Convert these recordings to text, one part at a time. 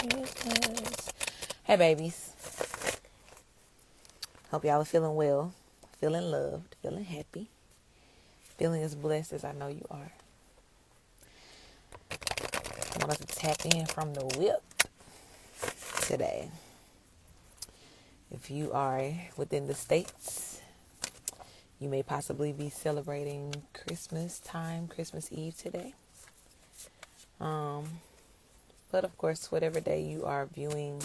business. Hey, babies. Hope y'all are feeling well, feeling loved, feeling happy, feeling as blessed as I know you are. I want us to tap in from the whip today. If you are within the States, you may possibly be celebrating Christmas time, Christmas Eve today. But of course, whatever day you are viewing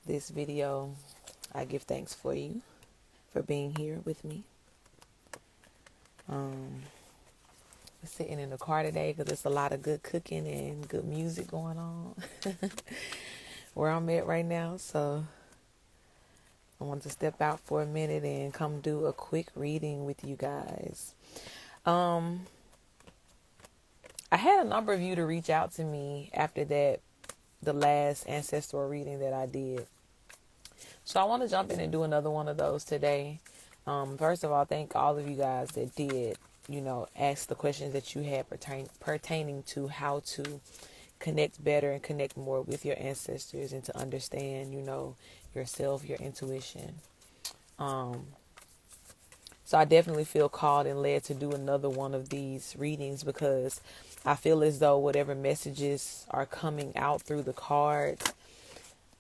this video, I give thanks for you, for being here with me. Sitting in the car today because there's a lot of good cooking and good music going on where I'm at right now. So I wanted to step out for a minute and come do a quick reading with you guys. I had a number of you to reach out to me after the last ancestral reading that I did. So I want to jump in and do another one of those today. First of all, thank all of you guys that did, ask the questions that you had pertaining to how to connect better and connect more with your ancestors and to understand, yourself, your intuition. So I definitely feel called and led to do another one of these readings because I feel as though whatever messages are coming out through the cards,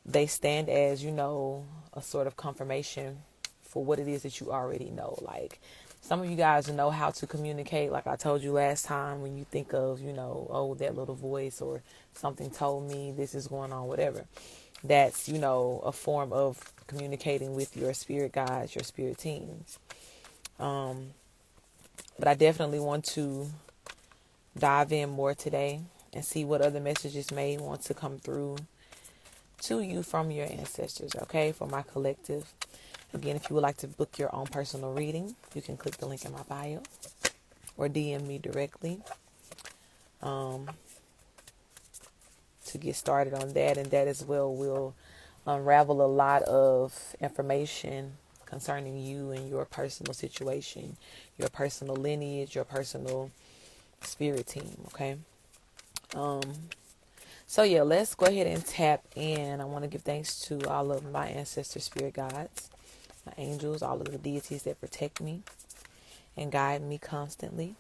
they stand as, a sort of confirmation for what it is that you already know. Like some of you guys know how to communicate. Like I told you last time, when you think of, that little voice or something told me this is going on, whatever. That's, a form of communicating with your spirit guides, your spirit teams. But I definitely want to dive in more today and see what other messages may want to come through to you from your ancestors, okay, for my collective. Again, if you would like to book your own personal reading, you can click the link in my bio or DM me directly to get started on that. And that as well will unravel a lot of information concerning you and your personal situation, your personal lineage, your personal spirit team, okay? So yeah, let's go ahead and tap in. I want to give thanks to all of my ancestor spirit guides, my angels, all of the deities that protect me and guide me constantly.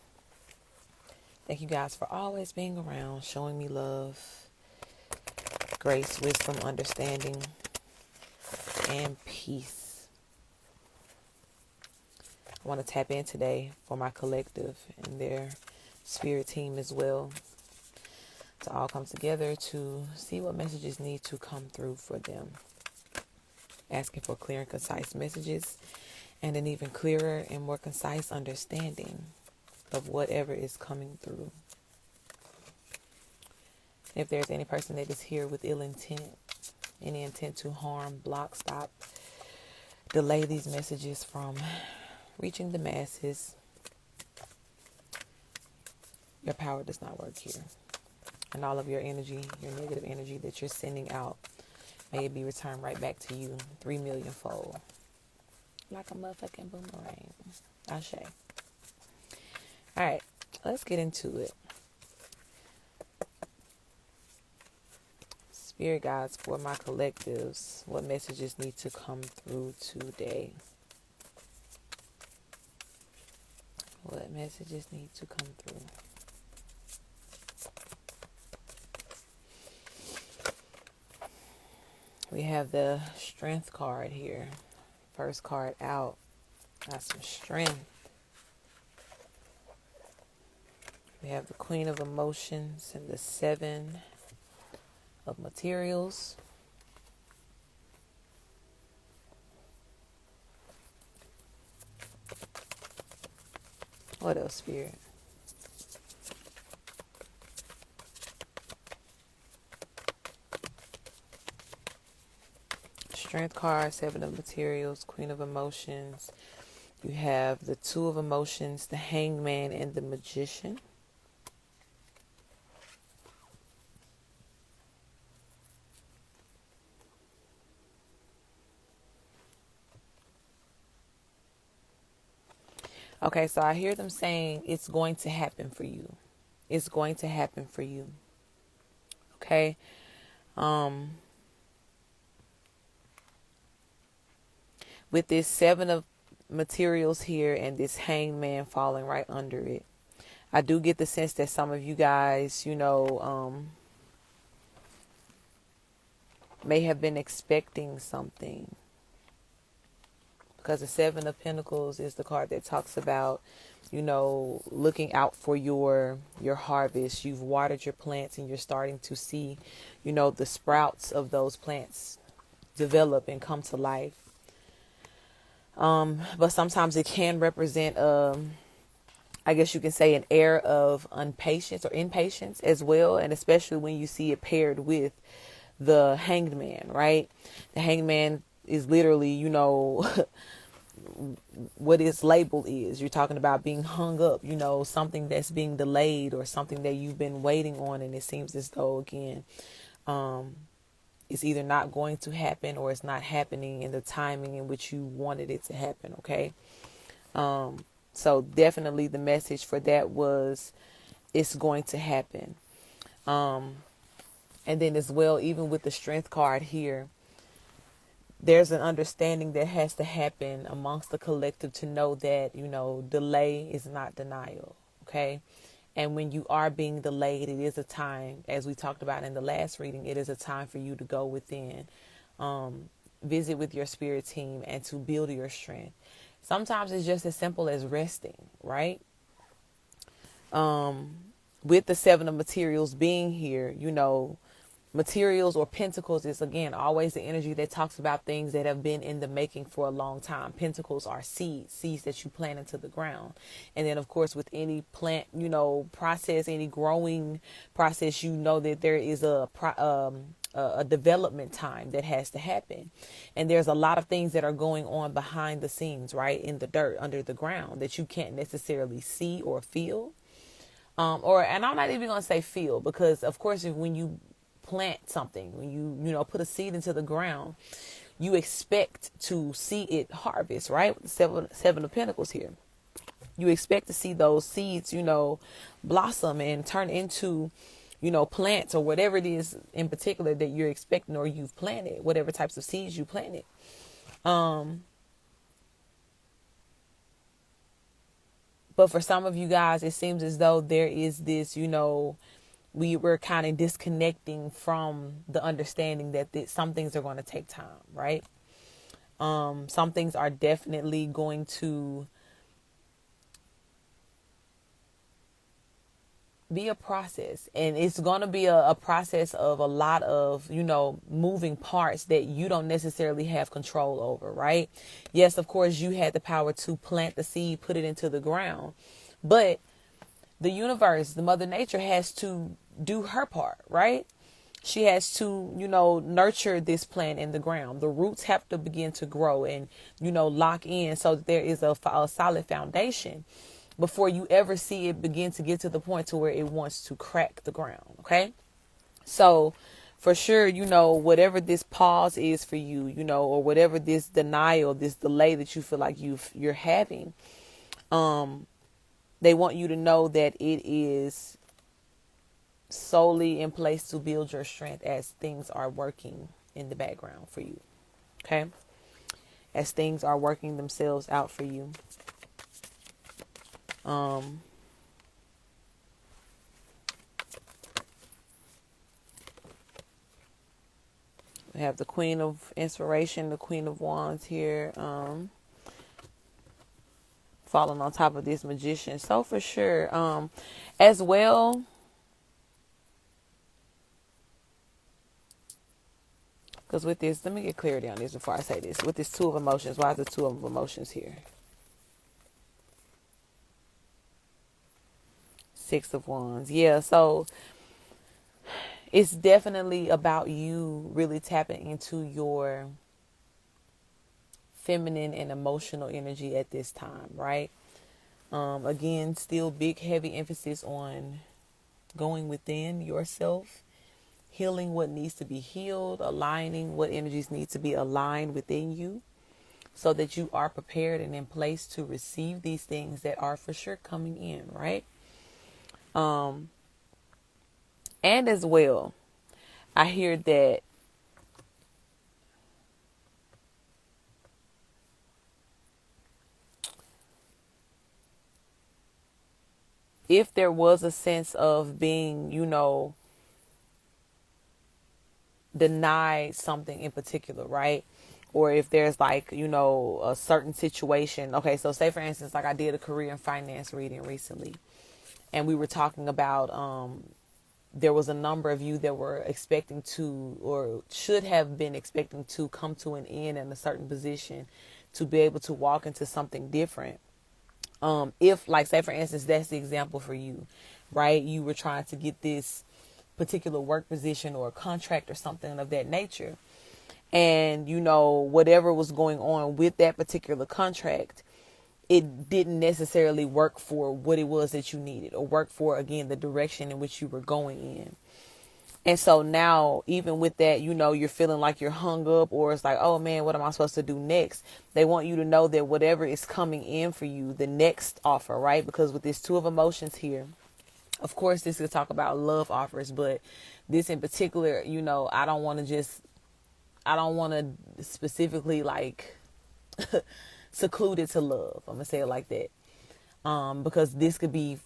Thank you guys for always being around, showing me love, grace, wisdom, understanding, and peace. I want to tap in today for my collective and their spirit team as well, to all come together to see what messages need to come through for them. Asking for clear and concise messages and an even clearer and more concise understanding of whatever is coming through. If there's any person that is here with ill intent, any intent to harm, block, stop, delay these messages from reaching the masses, your power does not work here. And all of your energy, your negative energy that you're sending out, may it be returned right back to you 3 million fold. Like a motherfucking boomerang. Ashe. Alright, let's get into it. Spirit guides for my collectives, what messages need to come through today? What messages need to come through? We have the strength card here. First card out. Got some strength. We have the Queen of Emotions and the Seven of Materials. What else, Spirit? Strength card, Seven of Materials, Queen of Emotions. You have the Two of Emotions, the Hangman, and the Magician. Okay, so I hear them saying it's going to happen for you. It's going to happen for you. Okay? With this seven of materials here and this hangman falling right under it, I do get the sense that some of you guys, may have been expecting something, because the Seven of Pentacles is the card that talks about, looking out for your harvest. You've watered your plants and you're starting to see, the sprouts of those plants develop and come to life. But sometimes it can represent, I guess you can say, an air of impatience or impatience as well. And especially when you see it paired with the hanged man, right? The hanged man is literally, what its label is. You're talking about being hung up, something that's being delayed or something that you've been waiting on. And it seems as though, again, it's either not going to happen or it's not happening in the timing in which you wanted it to happen. Okay. So definitely the message for that was it's going to happen. And then as well, even with the Strength card here, there's an understanding that has to happen amongst the collective to know that, delay is not denial. Okay. And when you are being delayed, it is a time, as we talked about in the last reading, it is a time for you to go within, visit with your spirit team and to build your strength. Sometimes it's just as simple as resting, right? With the Seven of Materials being here, materials or pentacles is, again, always the energy that talks about things that have been in the making for a long time. Pentacles are seeds that you plant into the ground. And then, of course, with any plant, process, any growing process, that there is a development time that has to happen. And there's a lot of things that are going on behind the scenes, right, in the dirt, under the ground, that you can't necessarily see or feel. And I'm not even going to say feel, because, of course, when you plant something, when you put a seed into the ground, you expect to see it harvest, right? With the seven of Pentacles here, you expect to see those seeds, blossom and turn into, plants or whatever it is in particular that you're expecting or you've planted, whatever types of seeds you planted. But for some of you guys, it seems as though there is this, we're kind of disconnecting from the understanding that some things are going to take time, right? Some things are definitely going to be a process, and it's going to be a process of a lot of, moving parts that you don't necessarily have control over, right? Yes, of course, you had the power to plant the seed, put it into the ground, but the universe, the Mother Nature, has to do her part, right? She has to, nurture this plant in the ground. The roots have to begin to grow and, lock in so that there is a solid foundation before you ever see it begin to get to the point to where it wants to crack the ground. Okay. So for sure, whatever this pause is for you, or whatever this denial, this delay that you feel like you're having, they want you to know that it is solely in place to build your strength as things are working in the background for you. Okay. As things are working themselves out for you. We have the Queen of Inspiration, the Queen of Wands here, falling on top of this Magician. So for sure, as well, because with this, let me get clarity on this before I say this. With this Two of Emotions, why is the Two of Emotions here? Six of Wands. Yeah, so it's definitely about you really tapping into your feminine and emotional energy at this time, right? Again, still big, heavy emphasis on going within yourself, healing what needs to be healed, aligning what energies need to be aligned within you so that you are prepared and in place to receive these things that are for sure coming in, right? And as well, I hear that if there was a sense of being, denied something in particular, right? Or if there's like, a certain situation. Okay, so say for instance, like I did a career and finance reading recently, and we were talking about there was a number of you that were expecting to, or should have been expecting to, come to an end in a certain position to be able to walk into something different. If, like, say for instance, that's the example for you, right? You were trying to get this particular work position or a contract or something of that nature, and whatever was going on with that particular contract, it didn't necessarily work for what it was that you needed, or work for, again, the direction in which you were going in. And so now, even with that, you're feeling like you're hung up, or it's like, oh man, what am I supposed to do next? They want you to know that whatever is coming in for you, the next offer, right? Because with this two of emotions here, of course, this is talk about love offers, but this in particular, I don't want to specifically like seclude it to love. I'm gonna say it like that. Because this could be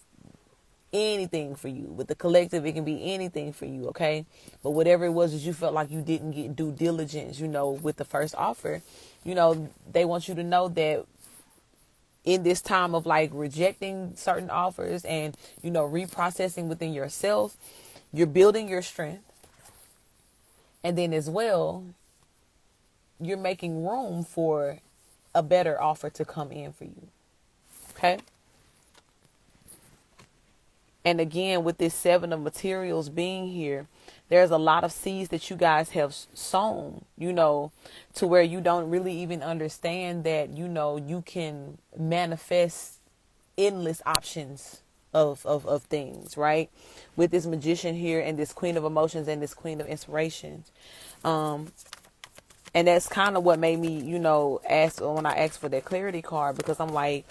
anything for you. With the collective, it can be anything for you, okay? But whatever it was that you felt like you didn't get due diligence, with the first offer, they want you to know that in this time of like rejecting certain offers and, reprocessing within yourself, you're building your strength. And then as well, you're making room for a better offer to come in for you. Okay? And again, with this 7 of materials being here, there's a lot of seeds that you guys have sown, to where you don't really even understand that, you can manifest endless options of things, right? With this magician here and this queen of emotions and this queen of inspirations. And that's kind of what made me, ask when I asked for that clarity card, because I'm like,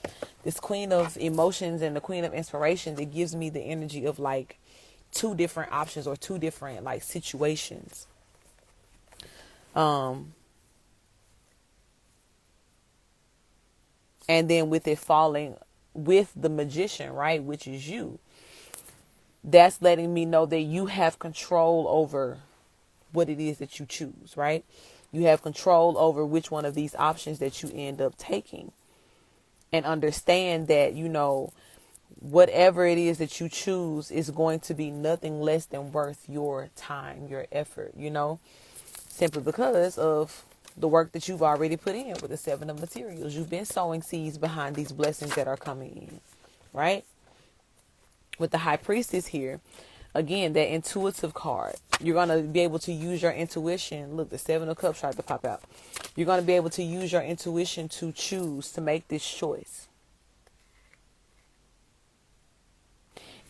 this queen of emotions and the queen of inspirations, it gives me the energy of like 2 different options or 2 different like situations. And then with it falling with the magician, right, which is you, that's letting me know that you have control over what it is that you choose, right? You have control over which one of these options that you end up taking. And understand that, whatever it is that you choose is going to be nothing less than worth your time, your effort, simply because of the work that you've already put in with the 7 of materials. You've been sowing seeds behind these blessings that are coming in, right? With the high priestess here, again, that intuitive card, you're going to be able to use your intuition. Look, the 7 of cups tried to pop out. You're going to be able to use your intuition to choose, to make this choice.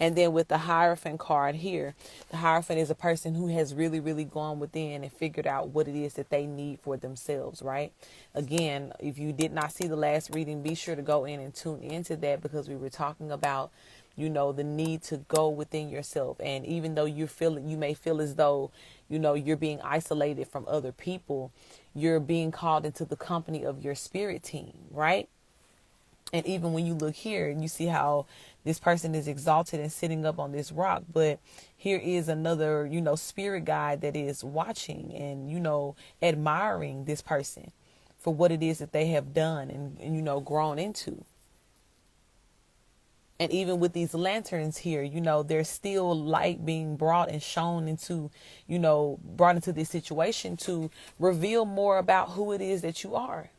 And then with the Hierophant card here, the Hierophant is a person who has really, really gone within and figured out what it is that they need for themselves, right? Again, if you did not see the last reading, be sure to go in and tune into that, because we were talking about, the need to go within yourself. And even though you may feel as though, you're being isolated from other people, you're being called into the company of your spirit team, right? And even when you look here, you see how this person is exalted and sitting up on this rock. But here is another, spirit guide that is watching and, admiring this person for what it is that they have done and grown into. And even with these lanterns here, there's still light being brought and shown into, brought into this situation to reveal more about who it is that you are.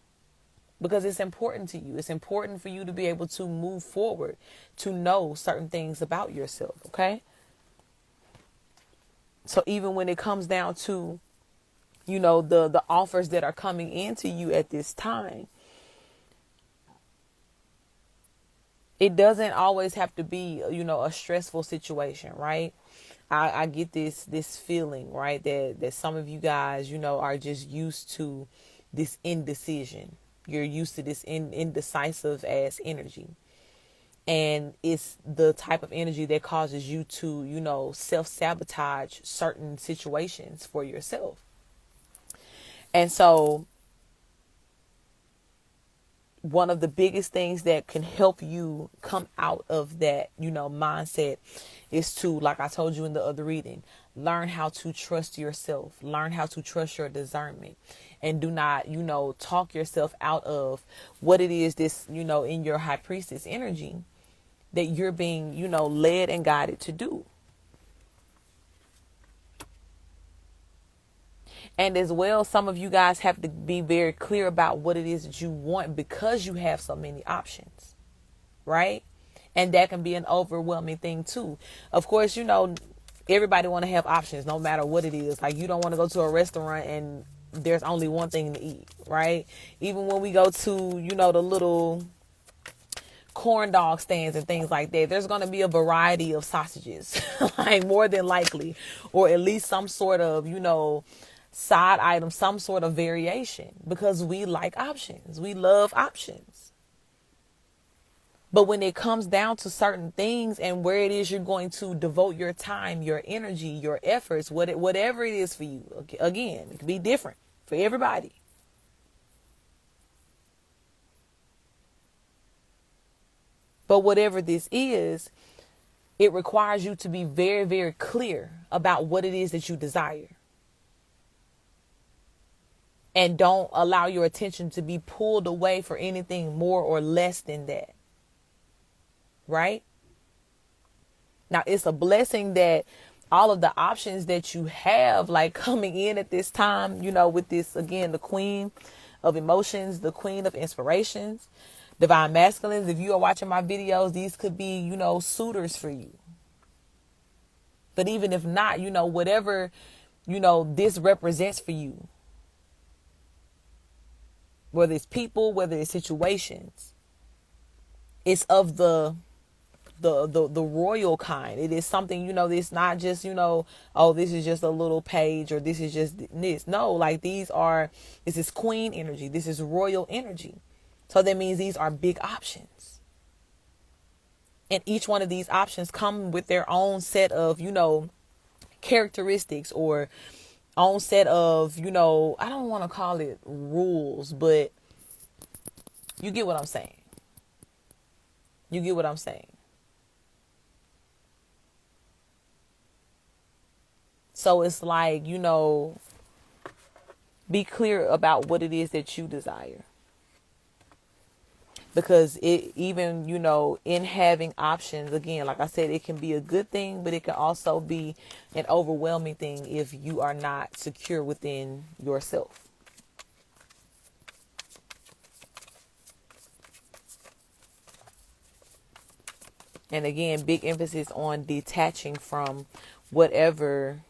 Because it's important to you. It's important for you to be able to move forward, to know certain things about yourself, okay? So even when it comes down to, the offers that are coming into you at this time, it doesn't always have to be, a stressful situation, right? I get this feeling, right, that some of you guys, are just used to this indecision. You're used to this indecisive ass energy. And it's the type of energy that causes you to, self-sabotage certain situations for yourself. And so one of the biggest things that can help you come out of that, mindset is to, like I told you in the other reading, learn how to trust yourself, learn how to trust your discernment, and do not, talk yourself out of what it is this, in your high priestess energy that you're being, led and guided to do. And as well, some of you guys have to be very clear about what it is that you want because you have so many options, right? And that can be an overwhelming thing too. Of course, everybody want to have options no matter what it is. Like, you don't want to go to a restaurant and there's only one thing to eat, right? Even when we go to, the little corn dog stands and things like that, there's going to be a variety of sausages, like more than likely, or at least some sort of, side item, some sort of variation, because we like options. We love options. But when it comes down to certain things and where it is you're going to devote your time, your energy, your efforts, whatever it is for you, again, it can be different for everybody. But whatever this is, it requires you to be very, very clear about what it is that you desire. And don't allow your attention to be pulled away for anything more or less than that. Right? Now, it's a blessing that all of the options that you have, like coming in at this time, with this, again, the queen of emotions, the queen of inspirations, divine masculines. If you are watching my videos, these could be, suitors for you. But even if not, whatever, this represents for you, whether it's people, whether it's situations, it's of the royal kind. It is something, it's not just, oh, this is just a little page or this is just this. No, like this is queen energy. This is royal energy. So that means these are big options. And each one of these options come with their own set of, characteristics or own set of, I don't want to call it rules, but you get what I'm saying. You get what I'm saying. So it's like, be clear about what it is that you desire. Because it even, in having options, again, like I said, it can be a good thing, but it can also be an overwhelming thing if you are not secure within yourself. And again, big emphasis on detaching from whatever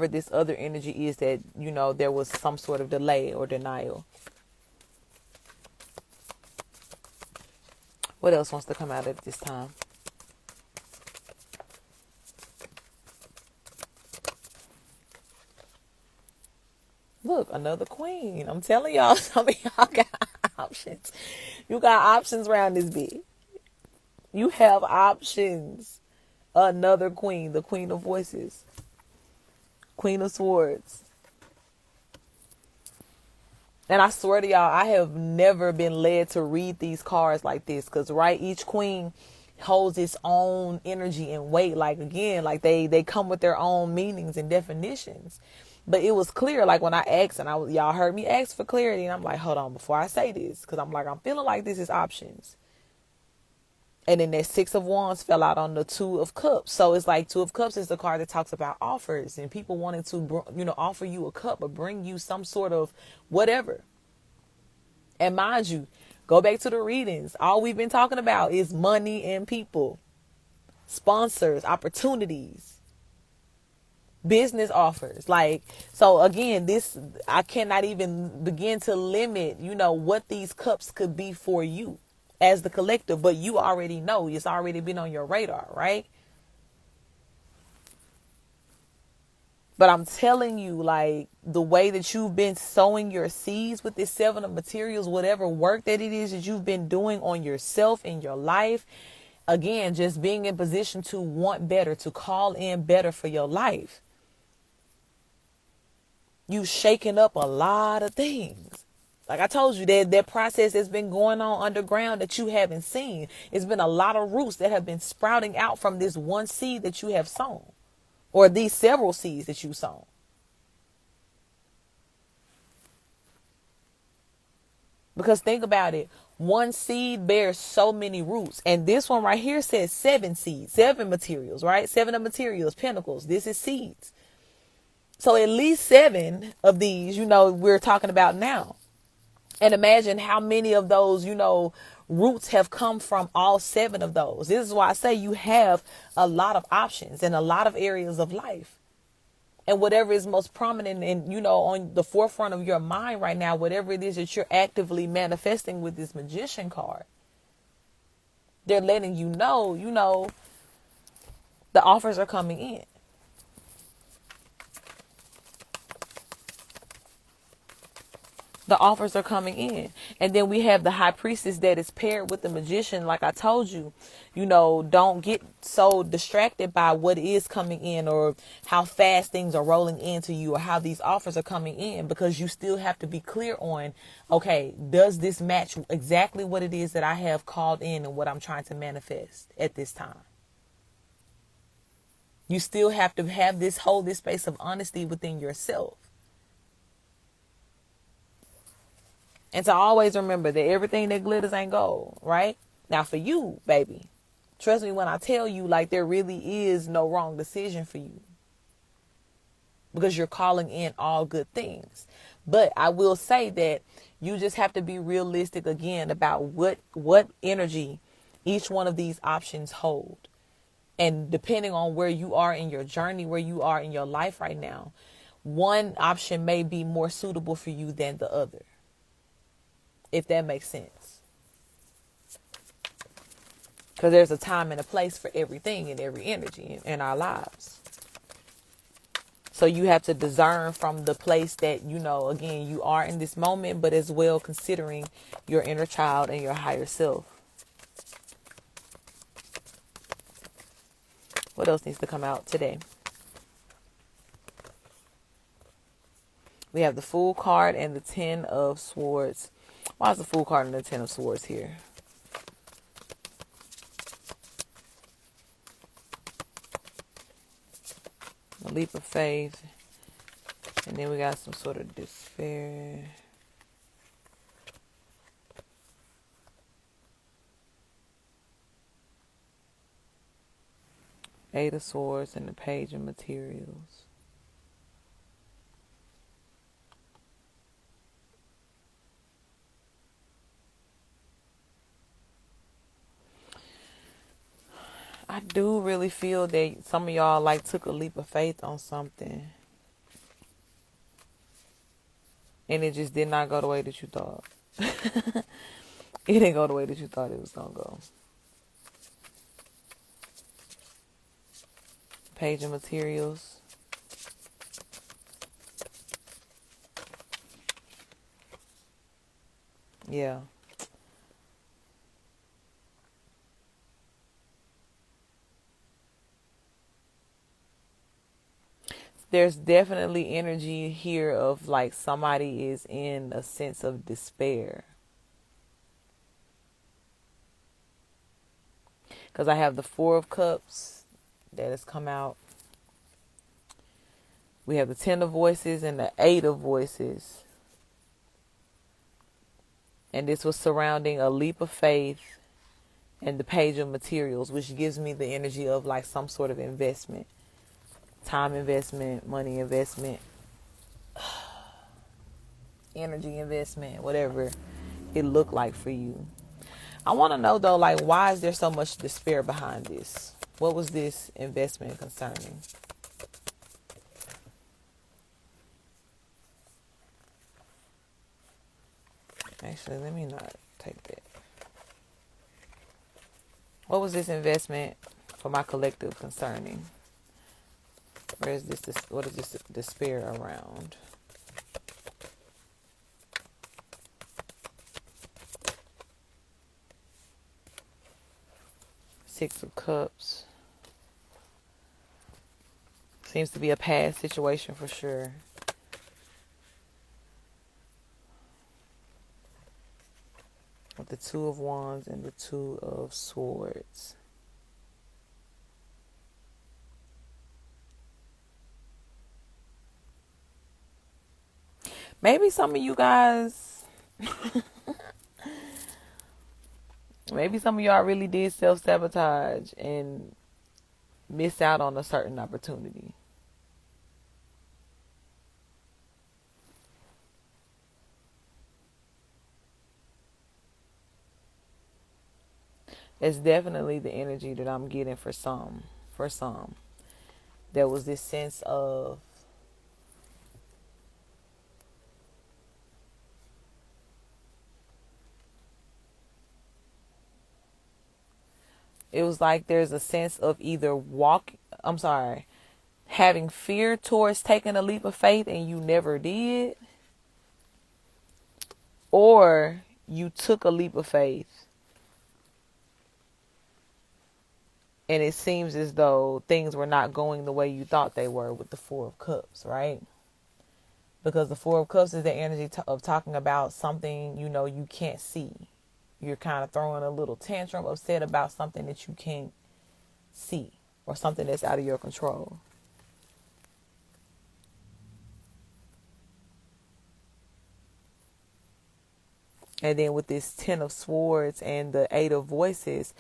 this other energy is that, there was some sort of delay or denial. What else wants to come out at this time? Look, another queen. I'm telling y'all, some of y'all got options. You got options around this bit. You have options. Another queen, the queen of voices. Queen of Swords. And I swear to y'all, I have never been led to read these cards like this. Because, right, each queen holds its own energy and weight. Like, again, like they come with their own meanings and definitions. But it was clear, like when I asked, and y'all heard me ask for clarity. And I'm like, hold on, before I say this. Because I'm feeling like this is options. And then that Six of Wands fell out on the Two of Cups. So it's like Two of Cups is the card that talks about offers and people wanting to, offer you a cup or bring you some sort of whatever. And mind you, go back to the readings. All we've been talking about is money and people, sponsors, opportunities, business offers. Like, so again, I cannot even begin to limit, what these cups could be for you as the collective, but you already know. It's already been on your radar, right? But I'm telling you, like, the way that you've been sowing your seeds with this 7 of materials, whatever work that it is that you've been doing on yourself in your life, again, just being in position to want better, to call in better for your life. You shaking up a lot of things. Like I told you, that process that's been going on underground that you haven't seen. It's been a lot of roots that have been sprouting out from this one seed that you have sown, or these several seeds that you sown. Because think about it. One seed bears so many roots. And this one right here says 7 seeds, 7 materials, right? 7 of materials, pentacles. This is seeds. So at least 7 of these, we're talking about now. And imagine how many of those, roots have come from all 7 of those. This is why I say you have a lot of options in a lot of areas of life. And whatever is most prominent and, on the forefront of your mind right now, whatever it is that you're actively manifesting with this magician card, they're letting you know, the offers are coming in. The offers are coming in. And then we have the high priestess that is paired with the magician. Like I told you, don't get so distracted by what is coming in or how fast things are rolling into you or how these offers are coming in, because you still have to be clear on, okay, does this match exactly what it is that I have called in and what I'm trying to manifest at this time? You still have to hold this space of honesty within yourself. And to always remember that everything that glitters ain't gold, right? Now for you, baby, trust me when I tell you, like, there really is no wrong decision for you, because you're calling in all good things. But I will say that you just have to be realistic again about what energy each one of these options hold. And depending on where you are in your journey, where you are in your life right now, one option may be more suitable for you than the other. If that makes sense. Because there's a time and a place for everything and every energy in our lives. So you have to discern from the place that, again, you are in this moment, but as well considering your inner child and your higher self. What else needs to come out today? We have the Fool card and the 10 of Swords. Why is the Fool card and the 10 of Swords here? A leap of faith. And then we got some sort of despair. Eight of Swords and the Page of Materials. I do really feel that some of y'all took a leap of faith on something, and it just did not go the way that you thought. It didn't go the way that you thought it was going to go. Page of Materials. Yeah. There's definitely energy here of somebody is in a sense of despair. Because I have the 4 of Cups that has come out. We have the 10 of Voices and the 8 of Voices. And this was surrounding a leap of faith and the Page of Materials, which gives me the energy of some sort of investment. Time investment, money investment, energy investment, whatever it looked like for you. I want to know though, why is there so much despair behind this? What was this investment concerning? Actually, let me not take that. What was this investment for my collective concerning? What is this despair around? Six of Cups. Seems to be a past situation for sure. With the Two of Wands and the Two of Swords. Maybe some of you guys, maybe some of y'all really did self-sabotage and miss out on a certain opportunity. It's definitely the energy that I'm getting for some. There was this sense of it was like there's a sense of either having fear towards taking a leap of faith and you never did, or you took a leap of faith and it seems as though things were not going the way you thought they were with the Four of Cups, right? Because the Four of Cups is the energy of talking about something, you can't see. You're kind of throwing a little tantrum, upset about something that you can't see or something that's out of your control. And then with this Ten of Swords and the Eight of Voices,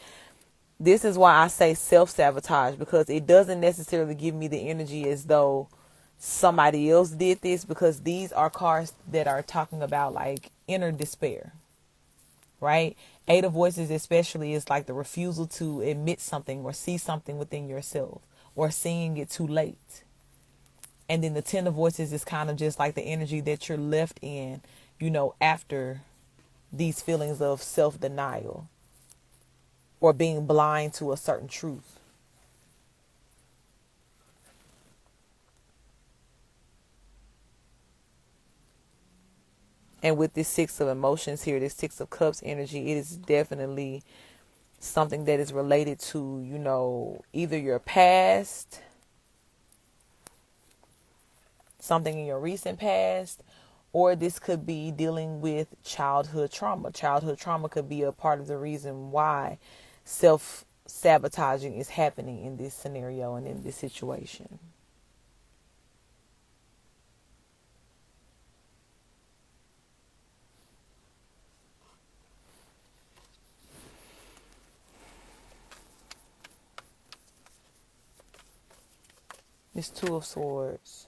this is why I say self-sabotage, because it doesn't necessarily give me the energy as though somebody else did this, because these are cards that are talking about like inner despair, right? Eight of Voices especially is like the refusal to admit something or see something within yourself or seeing it too late. And then the Ten of Voices is kind of just like the energy that you're left in, after these feelings of self-denial or being blind to a certain truth. And with this Six of Emotions here, this Six of Cups energy, it is definitely something that is related to, either your past, something in your recent past, or this could be dealing with childhood trauma. Childhood trauma could be a part of the reason why self-sabotaging is happening in this scenario and in this situation. This Two of Swords.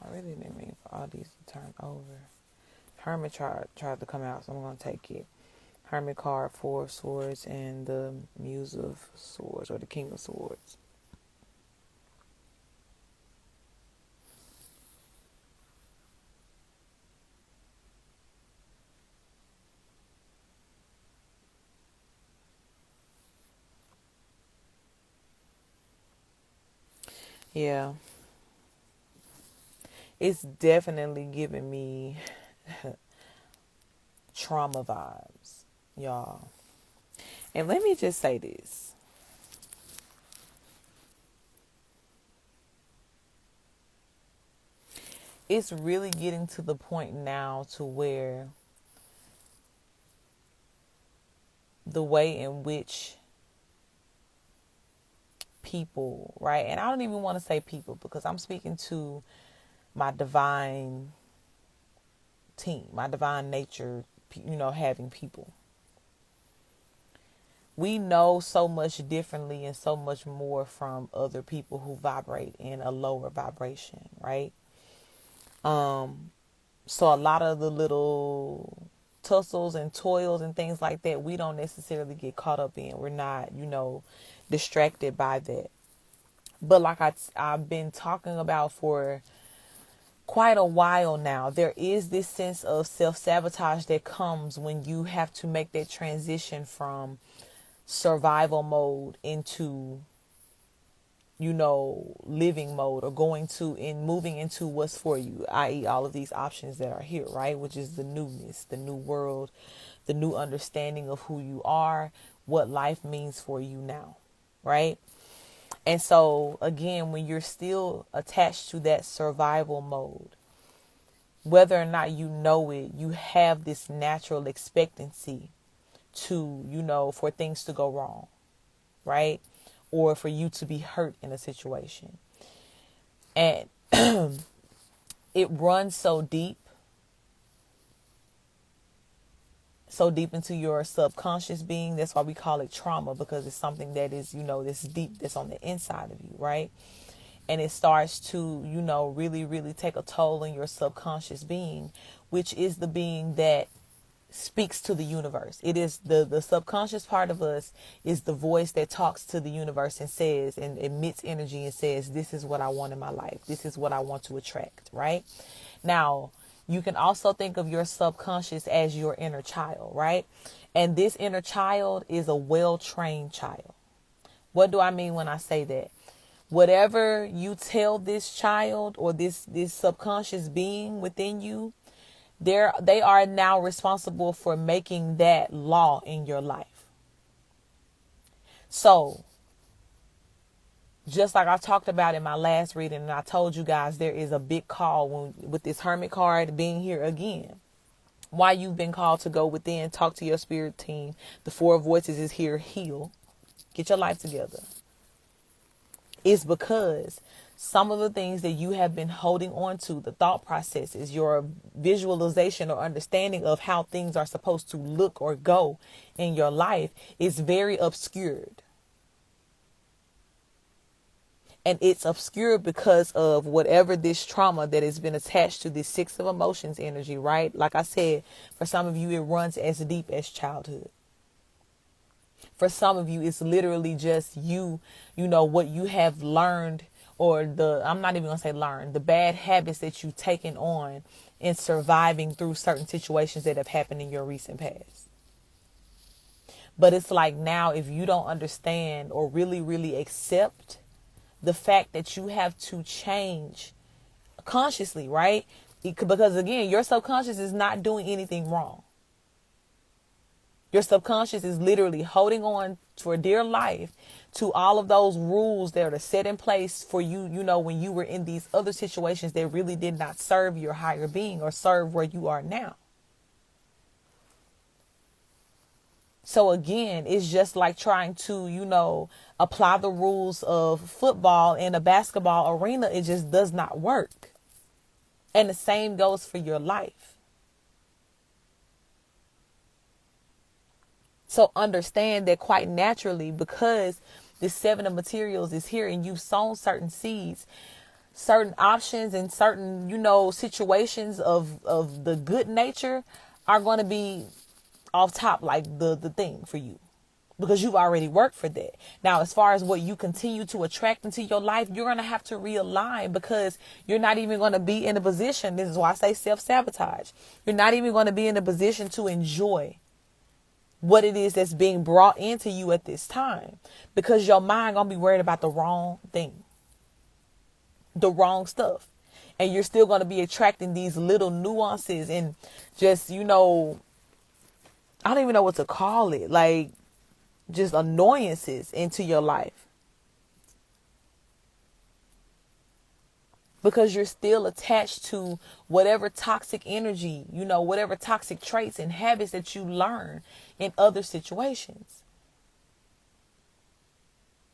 I really didn't mean for all these to turn over. Hermit tried to come out, so I'm going to take it. Hermit card, Four of Swords, and the Muse of Swords, or the King of Swords. Yeah. It's definitely giving me trauma vibes, y'all. And let me just say this. It's really getting to the point now to where the way in which people, right? And I don't even want to say people, because I'm speaking to my divine team, my divine nature, having people. We know so much differently and so much more from other people who vibrate in a lower vibration, right? So a lot of the little tussles and toils and things like that, we don't necessarily get caught up in. We're not, distracted by that. But like I've been talking about for quite a while now, there is this sense of self-sabotage that comes when you have to make that transition from survival mode into, living mode, or moving into what's for you, i.e. all of these options that are here, right? Which is the newness, the new world, the new understanding of who you are, what life means for you now, right? And so again, when you're still attached to that survival mode, whether or not you know it, you have this natural expectancy to, for things to go wrong, right? Or for you to be hurt in a situation. And it runs so deep into your subconscious being. That's why we call it trauma, because it's something that is, this deep, that's on the inside of you, right? And it starts to, really, really take a toll on your subconscious being, which is the being that speaks to the universe. It is the subconscious part of us is the voice that talks to the universe and says, and emits energy and says, this is what I want in my life. This is what I want to attract, right? Now, you can also think of your subconscious as your inner child, right? And this inner child is a well-trained child. What do I mean when I say that? Whatever you tell this child or this subconscious being within you, they are now responsible for making that law in your life. So, just like I talked about in my last reading, and I told you guys, there is a big call with this Hermit card being here again. Why you've been called to go within, talk to your spirit team. The Four Voices is here, heal, get your life together. It's because some of the things that you have been holding on to, the thought processes, your visualization or understanding of how things are supposed to look or go in your life, is very obscured. And it's obscured because of whatever this trauma that has been attached to this Six of Emotions energy, right? Like I said, for some of you, it runs as deep as childhood. For some of you, it's literally just what you have learned, or I'm not even going to say learn, the bad habits that you've taken on in surviving through certain situations that have happened in your recent past. But it's like now, if you don't understand or really, really accept the fact that you have to change consciously, right? Because again, your subconscious is not doing anything wrong. Your subconscious is literally holding on for dear life to all of those rules that are set in place for you, when you were in these other situations that really did not serve your higher being or serve where you are now. So again, it's just like trying to, apply the rules of football in a basketball arena. It just does not work. And the same goes for your life. So understand that quite naturally, because the Seven of Materials is here and you've sown certain seeds, certain options and certain, situations of the good nature are going to be off top, like the thing for you, because you've already worked for that. Now, as far as what you continue to attract into your life, you're going to have to realign, because you're not even going to be in a position. This is why I say self-sabotage. You're not even going to be in a position to enjoy what it is that's being brought into you at this time, because your mind gonna be worried about the wrong thing, the wrong stuff. And you're still going to be attracting these little nuances and just, I don't even know what to call it, like just annoyances into your life. Because you're still attached to whatever toxic energy, whatever toxic traits and habits that you learn in other situations.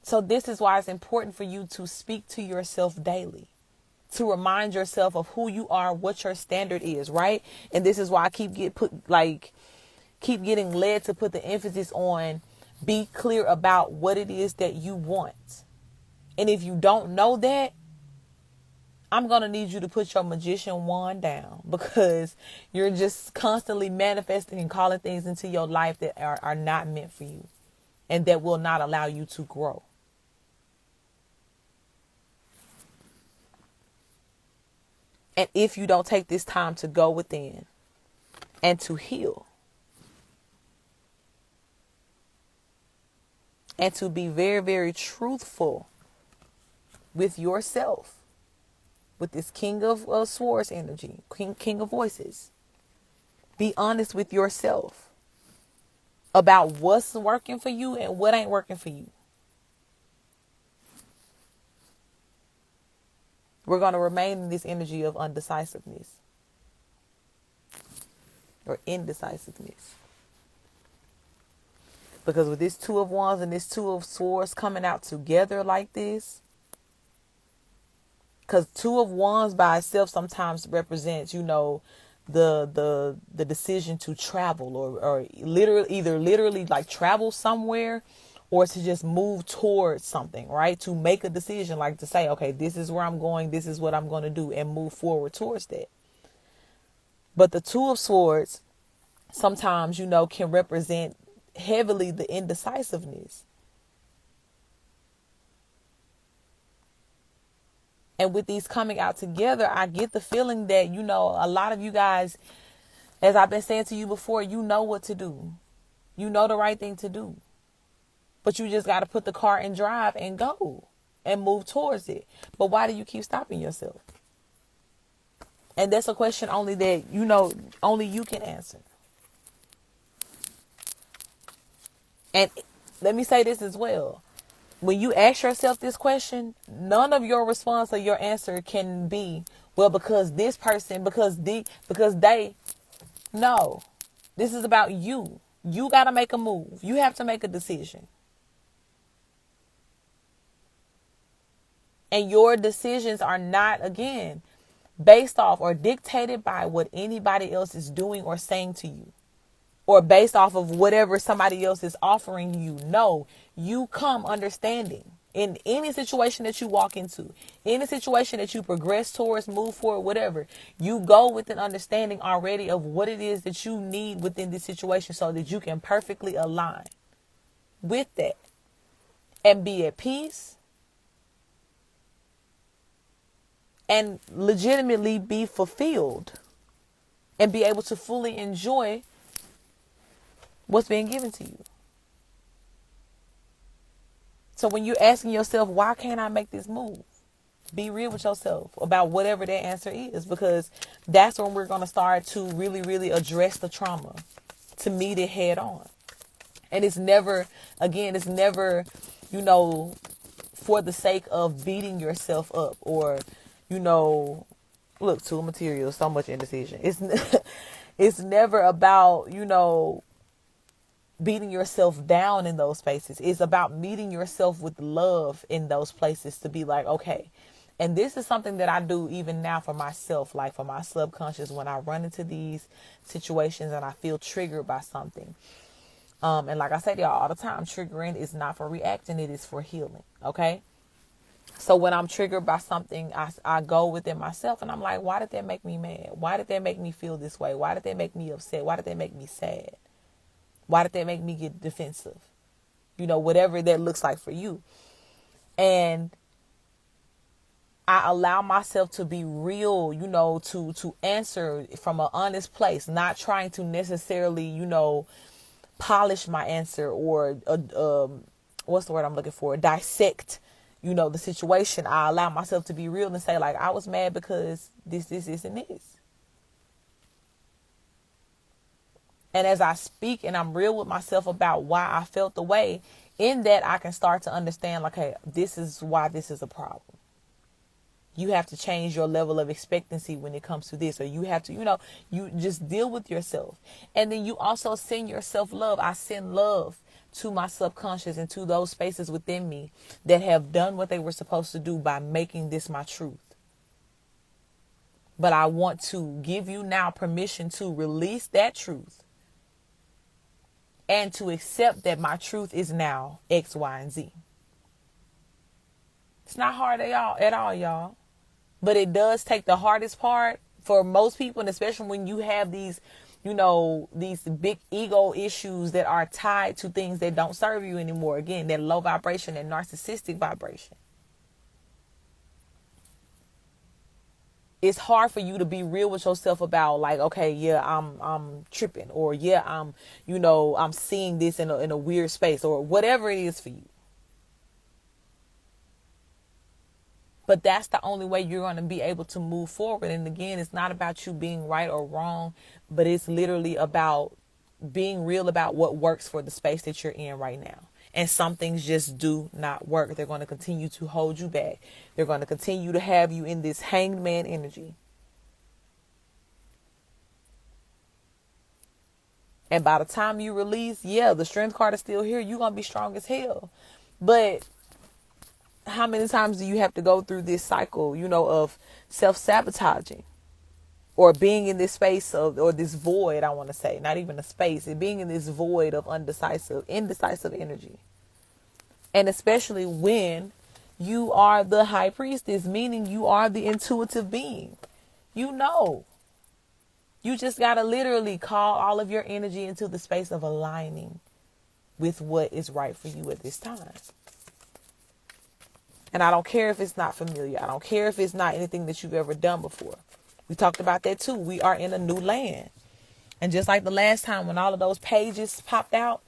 So this is why it's important for you to speak to yourself daily, to remind yourself of who you are, what your standard is, right? And this is why I keep getting led to put the emphasis on be clear about what it is that you want. And if you don't know that, I'm going to need you to put your magician wand down, because you're just constantly manifesting and calling things into your life that are not meant for you and that will not allow you to grow. And if you don't take this time to go within and to heal and to be very, very truthful with yourself, with this King of Swords energy, King of Voices, be honest with yourself about what's working for you and what ain't working for you. We're going to remain in this energy of undecisiveness or indecisiveness. Because with this Two of Wands and this Two of Swords coming out together like this, because Two of Wands by itself sometimes represents, the decision to travel or literally like travel somewhere, or to just move towards something, right? To make a decision, like to say, okay, this is where I'm going, this is what I'm going to do, and move forward towards that. But the Two of Swords sometimes, can represent heavily the indecisiveness. And with these coming out together, I get the feeling that, a lot of you guys, as I've been saying to you before, you know what to do. You know the right thing to do. But you just got to put the car in drive and go and move towards it. But why do you keep stopping yourself? And that's a question only that, only you can answer. And let me say this as well. When you ask yourself this question, none of your response or your answer can be, well, because this person, because they. No, this is about you. You got to make a move. You have to make a decision. And your decisions are not, again, based off or dictated by what anybody else is doing or saying to you, or based off of whatever somebody else is offering you. No, you come understanding in any situation that you walk into, any situation that you progress towards, move forward, whatever. You go with an understanding already of what it is that you need within this situation so that you can perfectly align with that and be at peace and legitimately be fulfilled and be able to fully enjoy what's being given to you. So when you're asking yourself, why can't I make this move? Be real with yourself about whatever that answer is, because that's when we're going to start to really, really address the trauma, to meet it head on. And it's never, for the sake of beating yourself up or, look, tool material, so much indecision. It's never about, beating yourself down in those spaces. It's about meeting yourself with love in those places to be like, okay. And this is something that I do even now for myself, like for my subconscious, when I run into these situations and I feel triggered by something. And like I say to y'all all the time, triggering is not for reacting. It is for healing. Okay. So when I'm triggered by something, I go within myself and I'm like, why did that make me mad? Why did that make me feel this way? Why did that make me upset? Why did that make me sad? Why did that make me get defensive? Whatever that looks like for you. And I allow myself to be real, to answer from an honest place, not trying to necessarily, polish my answer or, what's the word I'm looking for? Dissect, the situation. I allow myself to be real and say, like, I was mad because this, and this. And as I speak and I'm real with myself about why I felt the way, in that I can start to understand, like, hey, this is why this is a problem. You have to change your level of expectancy when it comes to this, or you have to, you just deal with yourself. And then you also send yourself love. I send love to my subconscious and to those spaces within me that have done what they were supposed to do by making this my truth. But I want to give you now permission to release that truth and to accept that my truth is now X, Y, and Z. It's not hard at all, y'all. But it does take the hardest part for most people, and especially when you have these, these big ego issues that are tied to things that don't serve you anymore. Again, that low vibration and narcissistic vibration. it's hard for you to be real with yourself about like, okay, yeah, I'm tripping, or yeah, I'm seeing this in a weird space, or whatever it is for you. But that's the only way you're going to be able to move forward. And again, it's not about you being right or wrong, but it's literally about being real about what works for the space that you're in right now. And some things just do not work. They're going to continue to hold you back. They're going to continue to have you in this hanged man energy. And by the time you release, yeah, the strength card is still here. You're going to be strong as hell. But how many times do you have to go through this cycle, of self-sabotaging? Or being in this space or this void, I want to say, not even a space, and being in this void of indecisive energy. And especially when you are the high priestess, meaning you are the intuitive being. You just got to literally call all of your energy into the space of aligning with what is right for you at this time. And I don't care if it's not familiar. I don't care if it's not anything that you've ever done before. We talked about that too. We are in a new land. And just like the last time when all of those pages popped out,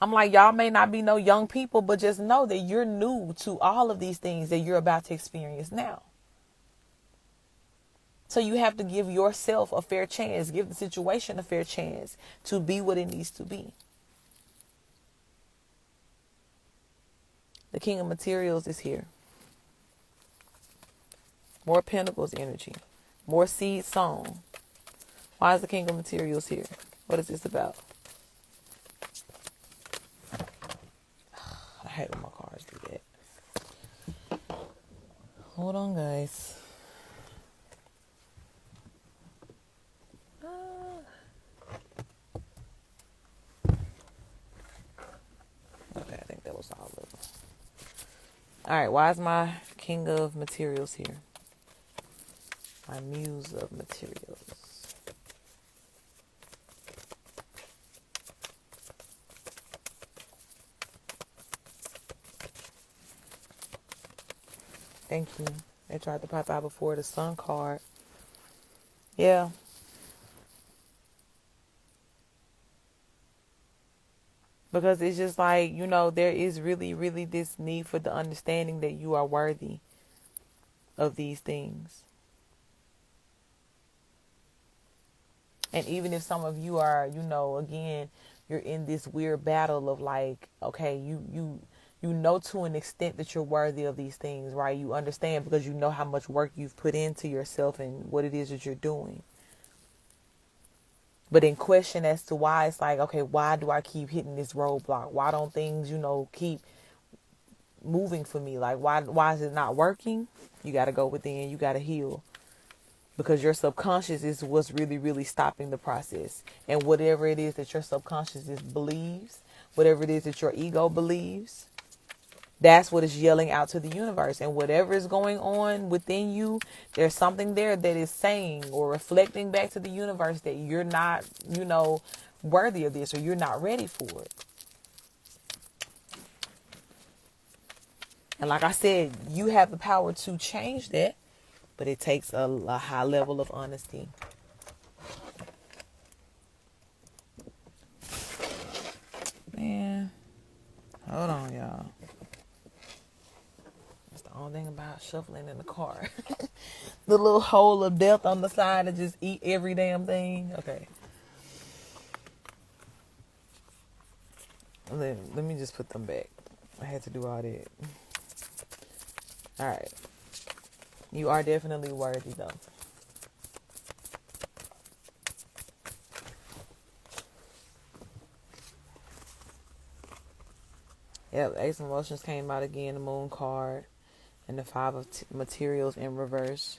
I'm like, y'all may not be no young people, but just know that you're new to all of these things that you're about to experience now. So you have to give yourself a fair chance, give the situation a fair chance to be what it needs to be. The King of Materials is here. More Pentacles energy. More seed sown. Why is the King of Materials here? What is this about? I hate when my cards do that. Hold on, guys. Okay, I think that was all of them. All right, why is my King of Materials here? My Muse of Materials. Thank you. They tried to pop out before the Sun card. Yeah. Because it's just like, there is really, really this need for the understanding that you are worthy of these things. And even if some of you are, again, you're in this weird battle of like, okay, you know to an extent that you're worthy of these things, right? You understand because you know how much work you've put into yourself and what it is that you're doing. But in question as to why, it's like, okay, why do I keep hitting this roadblock? Why don't things, keep moving for me? Like, why is it not working? You got to go within. You got to heal. Because your subconscious is what's really, really stopping the process. And whatever it is that your subconscious believes, whatever it is that your ego believes, that's what is yelling out to the universe. And whatever is going on within you, there's something there that is saying or reflecting back to the universe that you're not, worthy of this, or you're not ready for it. And like I said, you have the power to change that, but it takes a high level of honesty. Man, hold on, y'all. The only thing about shuffling in the car. The little hole of death on the side to just eat every damn thing. Okay. Let me just put them back. I had to do all that. Alright. You are definitely worthy though. Yep, Ace of Emotions came out again, the Moon card. And the Five of Materials in reverse.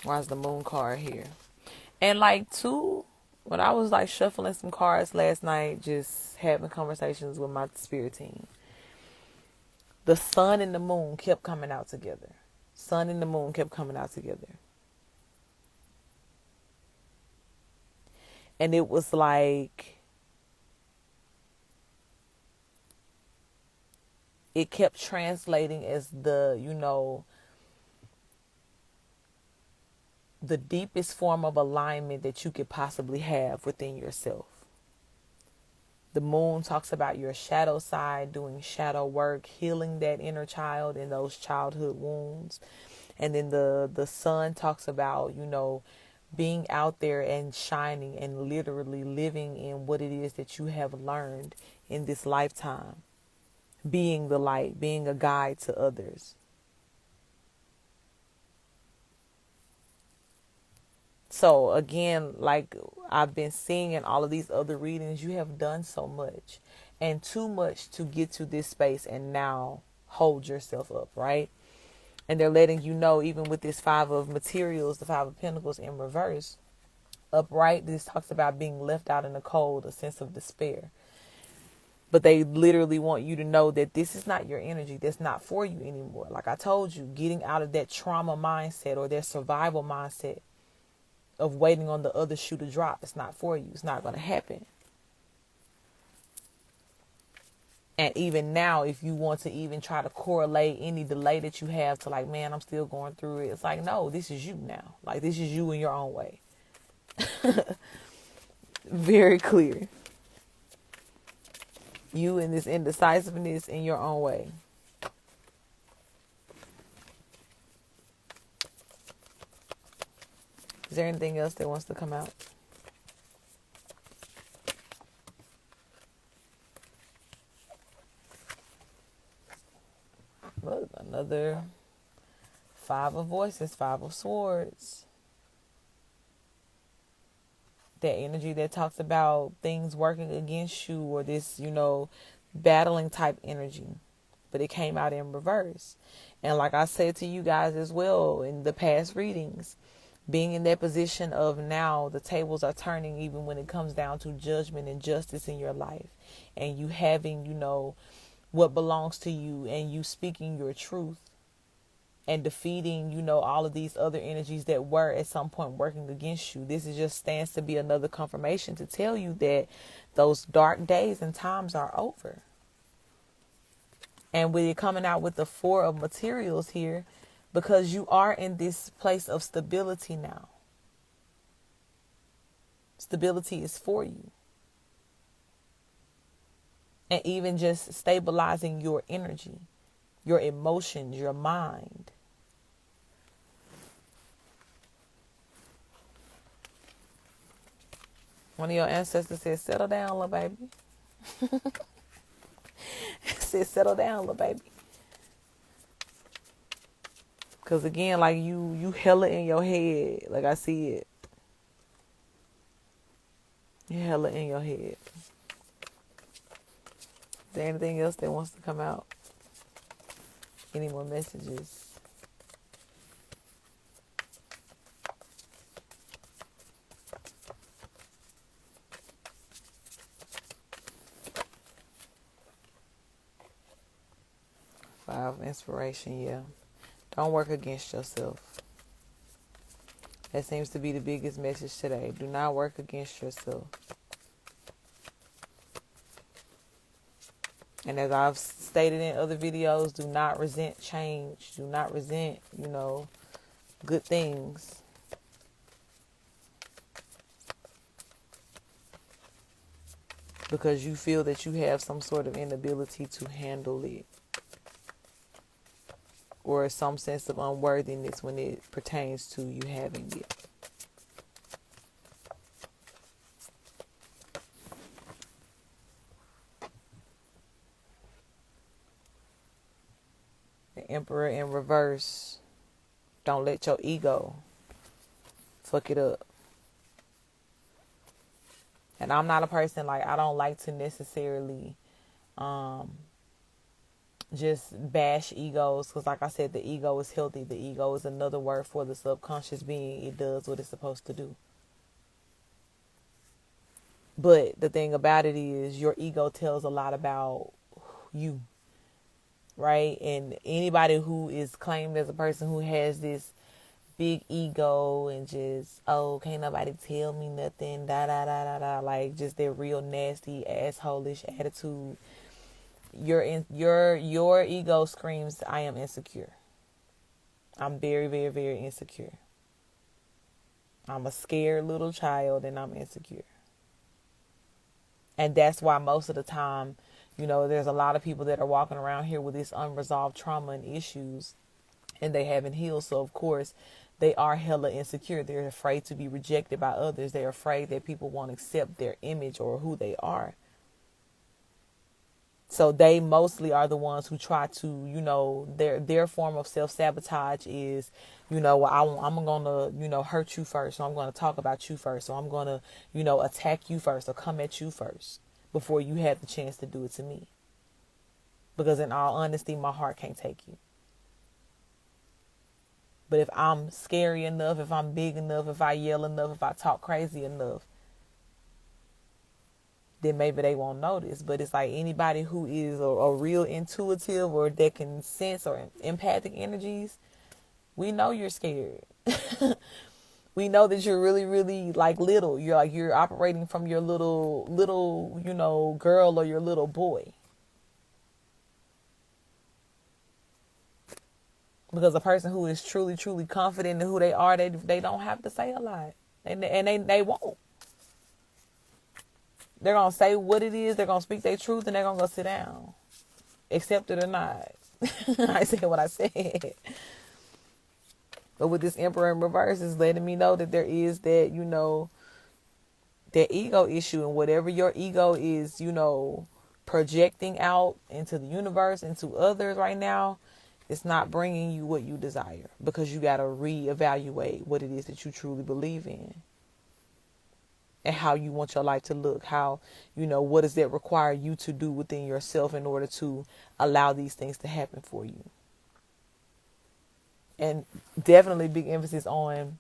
Why is the Moon card here? And when I was like shuffling some cards last night, just having conversations with my spirit team, the Sun and the Moon kept coming out together. Sun and the Moon kept coming out together. And it was like, it kept translating as the, you know, the deepest form of alignment that you could possibly have within yourself. The moon talks about your shadow side, doing shadow work, healing that inner child and those childhood wounds. And then the sun talks about, you know, being out there and shining and literally living in what it is that you have learned in this lifetime. Being the light, being a guide to others. So again, like I've been seeing in all of these other readings, you have done so much and too much to get to this space and now hold yourself up, right? And they're letting you know, even with this Five of Materials, the Five of Pentacles in reverse, upright, this talks about being left out in the cold, a sense of despair. But they literally want you to know that this is not your energy. That's not for you anymore. Like I told you, getting out of that trauma mindset or that survival mindset of waiting on the other shoe to drop. It's not for you. It's not going to happen. And even now, if you want to even try to correlate any delay that you have to like, man, I'm still going through it. It's like, no, this is you now. Like, this is you in your own way. Very clear. You in this indecisiveness in your own way. Is there anything else that wants to come out? Look, another Five of Voices, Five of Swords. That energy that talks about things working against you or this, you know, battling type energy. But it came out in reverse. And like I said to you guys as well in the past readings, being in that position of now the tables are turning even when it comes down to judgment and justice in your life. And you having, you know, what belongs to you and you speaking your truth and defeating, you know, all of these other energies that were at some point working against you. This is just stands to be another confirmation to tell you that those dark days and times are over. And with it coming out with the Four of Materials here, because you are in this place of stability now. Stability is for you. And even just stabilizing your energy, your emotions, your mind. One of your ancestors said, settle down, little baby. Said, settle down, little baby. Because again, like you hella in your head. Like I see it. You hella in your head. Is there anything else that wants to come out? Any more messages? Five, inspiration, yeah. Don't work against yourself. That seems to be the biggest message today. Do not work against yourself. And as I've stated in other videos, do not resent change. Do not resent, you know, good things. Because you feel that you have some sort of inability to handle it. Or some sense of unworthiness when it pertains to you having it. The Emperor in reverse. Don't let your ego fuck it up. And I'm not a person, like, I don't like to necessarily just bash egos. Because like I said, the ego is healthy. The ego is another word for the subconscious being. It does what it's supposed to do. But the thing about it is your ego tells a lot about you. Right? And anybody who is claimed as a person who has this big ego and just, oh, can't nobody tell me nothing, da da da da da, like just their real nasty asshole-ish attitude. Your ego screams, I am insecure. I'm very, very, very insecure. I'm a scared little child and I'm insecure. And that's why most of the time, there's a lot of people that are walking around here with this unresolved trauma and issues, and they haven't healed. So of course they are hella insecure. They're afraid to be rejected by others. They're afraid that people won't accept their image or who they are. So they mostly are the ones who try to, their form of self-sabotage is, well, I'm going to, hurt you first. So I'm going to talk about you first. So I'm going to, attack you first or come at you first before you have the chance to do it to me. Because in all honesty, my heart can't take you. But if I'm scary enough, if I'm big enough, if I yell enough, if I talk crazy enough, then maybe they won't notice. But it's like anybody who is a real intuitive or that can sense or empathic energies, we know you're scared. We know that you're really, really like little. You're operating from your little, girl or your little boy. Because a person who is truly, truly confident in who they are, they don't have to say a lot. And they won't. They're going to say what it is. They're going to speak their truth and they're going to go sit down. Accept it or not. I said what I said. But with this Emperor in reverse, it's letting me know that there is that, that ego issue. And whatever your ego is, projecting out into the universe, into others right now, it's not bringing you what you desire. Because you got to reevaluate what it is that you truly believe in. And how you want your life to look. How, what does that require you to do within yourself in order to allow these things to happen for you. And definitely big emphasis on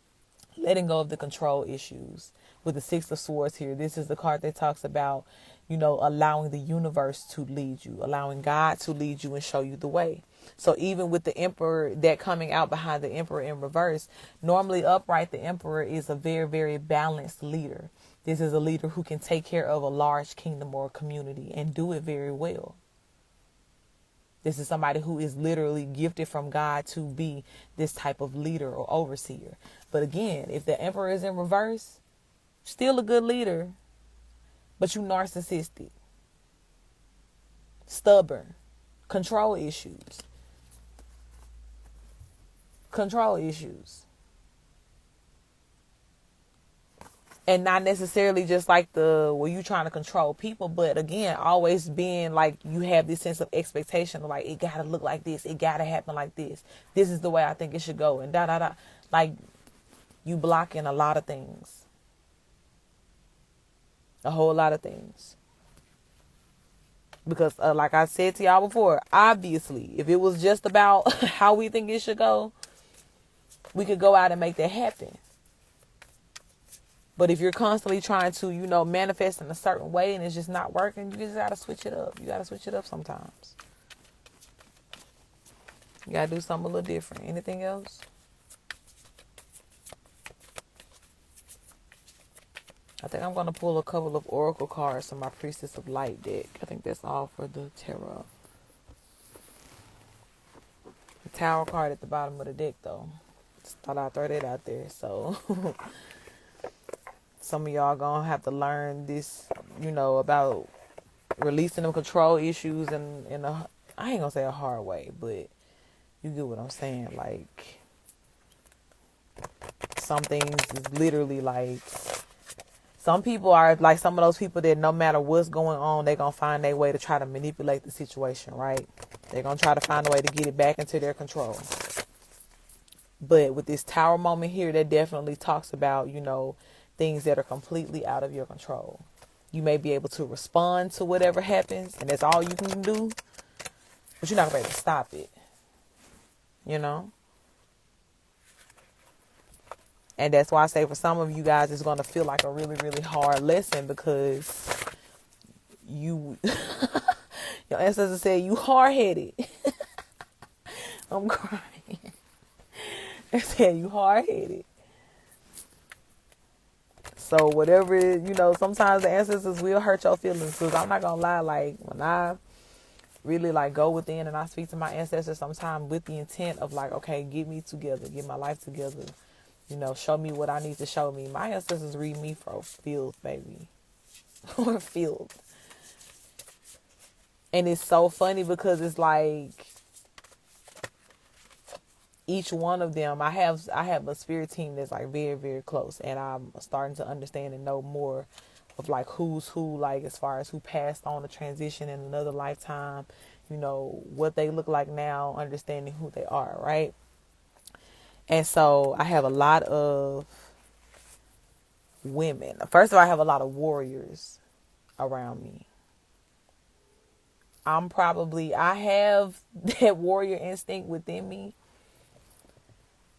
letting go of the control issues. With the Six of Swords here, this is the card that talks about, allowing the universe to lead you. Allowing God to lead you and show you the way. So even with the Emperor, that coming out behind the Emperor in reverse, normally upright, the Emperor is a very, very balanced leader. This is a leader who can take care of a large kingdom or community and do it very well. This is somebody who is literally gifted from God to be this type of leader or overseer. But again, if the Emperor is in reverse, still a good leader, but you narcissistic, stubborn, control issues. And not necessarily just like you trying to control people, but again, always being like you have this sense of expectation, like it gotta look like this, it gotta happen like this. This is the way I think it should go, and like you blocking a lot of things, a whole lot of things. Because like I said to y'all before, obviously, if it was just about how we think it should go, we could go out and make that happen. But if you're constantly trying to, manifest in a certain way and it's just not working, you just got to switch it up. You got to switch it up sometimes. You got to do something a little different. Anything else? I think I'm going to pull a couple of oracle cards from my Priestess of Light deck. I think that's all for the tarot. The Tower card at the bottom of the deck, though. Just thought I'd throw that out there. So... Some of y'all gonna have to learn this, about releasing them control issues in a, I ain't gonna say a hard way, but you get what I'm saying. Like, some things is literally like, some people are like some of those people that no matter what's going on, they're gonna find their way to try to manipulate the situation, right? They're gonna try to find a way to get it back into their control. But with this Tower moment here, that definitely talks about, things that are completely out of your control. You may be able to respond to whatever happens, and that's all you can do, but you're not going to be able to stop it, And that's why I say for some of you guys, it's going to feel like a really, really hard lesson because your ancestors said you hard-headed. I'm crying. They said you hard-headed. So whatever, sometimes the ancestors will hurt your feelings. Because I'm not going to lie, like when I really like go within, and I speak to my ancestors sometimes with the intent of like, okay, get me together, get my life together, show me what I need to show me. My ancestors read me for filth, baby. Or filth. And it's so funny because it's like each one of them, I have a spirit team that's like very, very close, and I'm starting to understand and know more of like who's who, like as far as who passed on a transition in another lifetime, what they look like now, understanding who they are, right? And so I have a lot of women. First of all, I have a lot of warriors around me. I have that warrior instinct within me,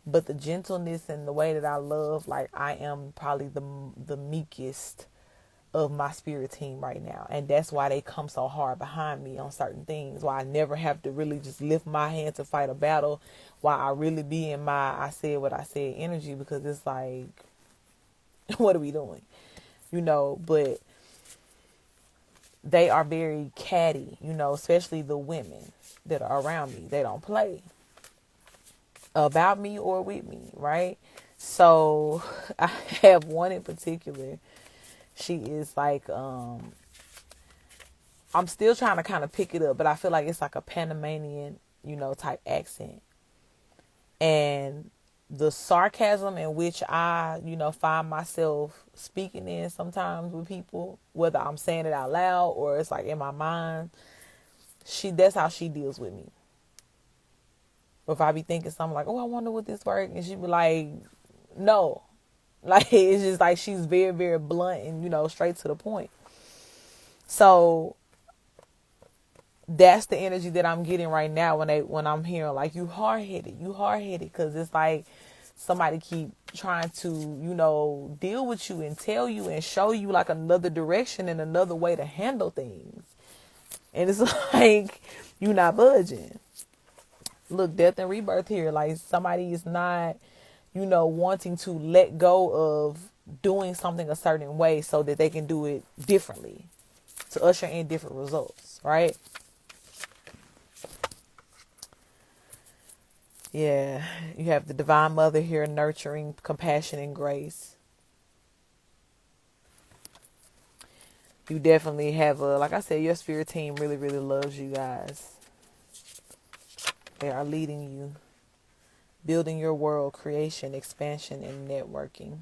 but the gentleness and the way that I love, like I am probably the meekest of my spirit team right now. And that's why they come so hard behind me on certain things. Why I never have to really just lift my hand to fight a battle. Why I really be in my I said what I said energy, because it's like, what are we doing? But they are very catty, especially the women that are around me. They don't play about me or with me, right? So I have one in particular. She is like, I'm still trying to kind of pick it up, but I feel like it's like a Panamanian, type accent. And the sarcasm in which I, find myself speaking in sometimes with people, whether I'm saying it out loud or it's like in my mind, that's how she deals with me. If I be thinking something like, oh, I wonder what this word, and she be like, no. Like, it's just like she's very, very blunt and, straight to the point. So that's the energy that I'm getting right now when I'm hearing like, you hard-headed, because it's like somebody keep trying to, deal with you and tell you and show you like another direction and another way to handle things. And it's like, you're not budging. Look, death and rebirth here. Like somebody is not, wanting to let go of doing something a certain way so that they can do it differently to usher in different results, right? Yeah, you have the Divine Mother here, nurturing, compassion, and grace. You definitely have like I said, your spirit team really, really loves you guys. They are leading you, building your world, creation, expansion, and networking.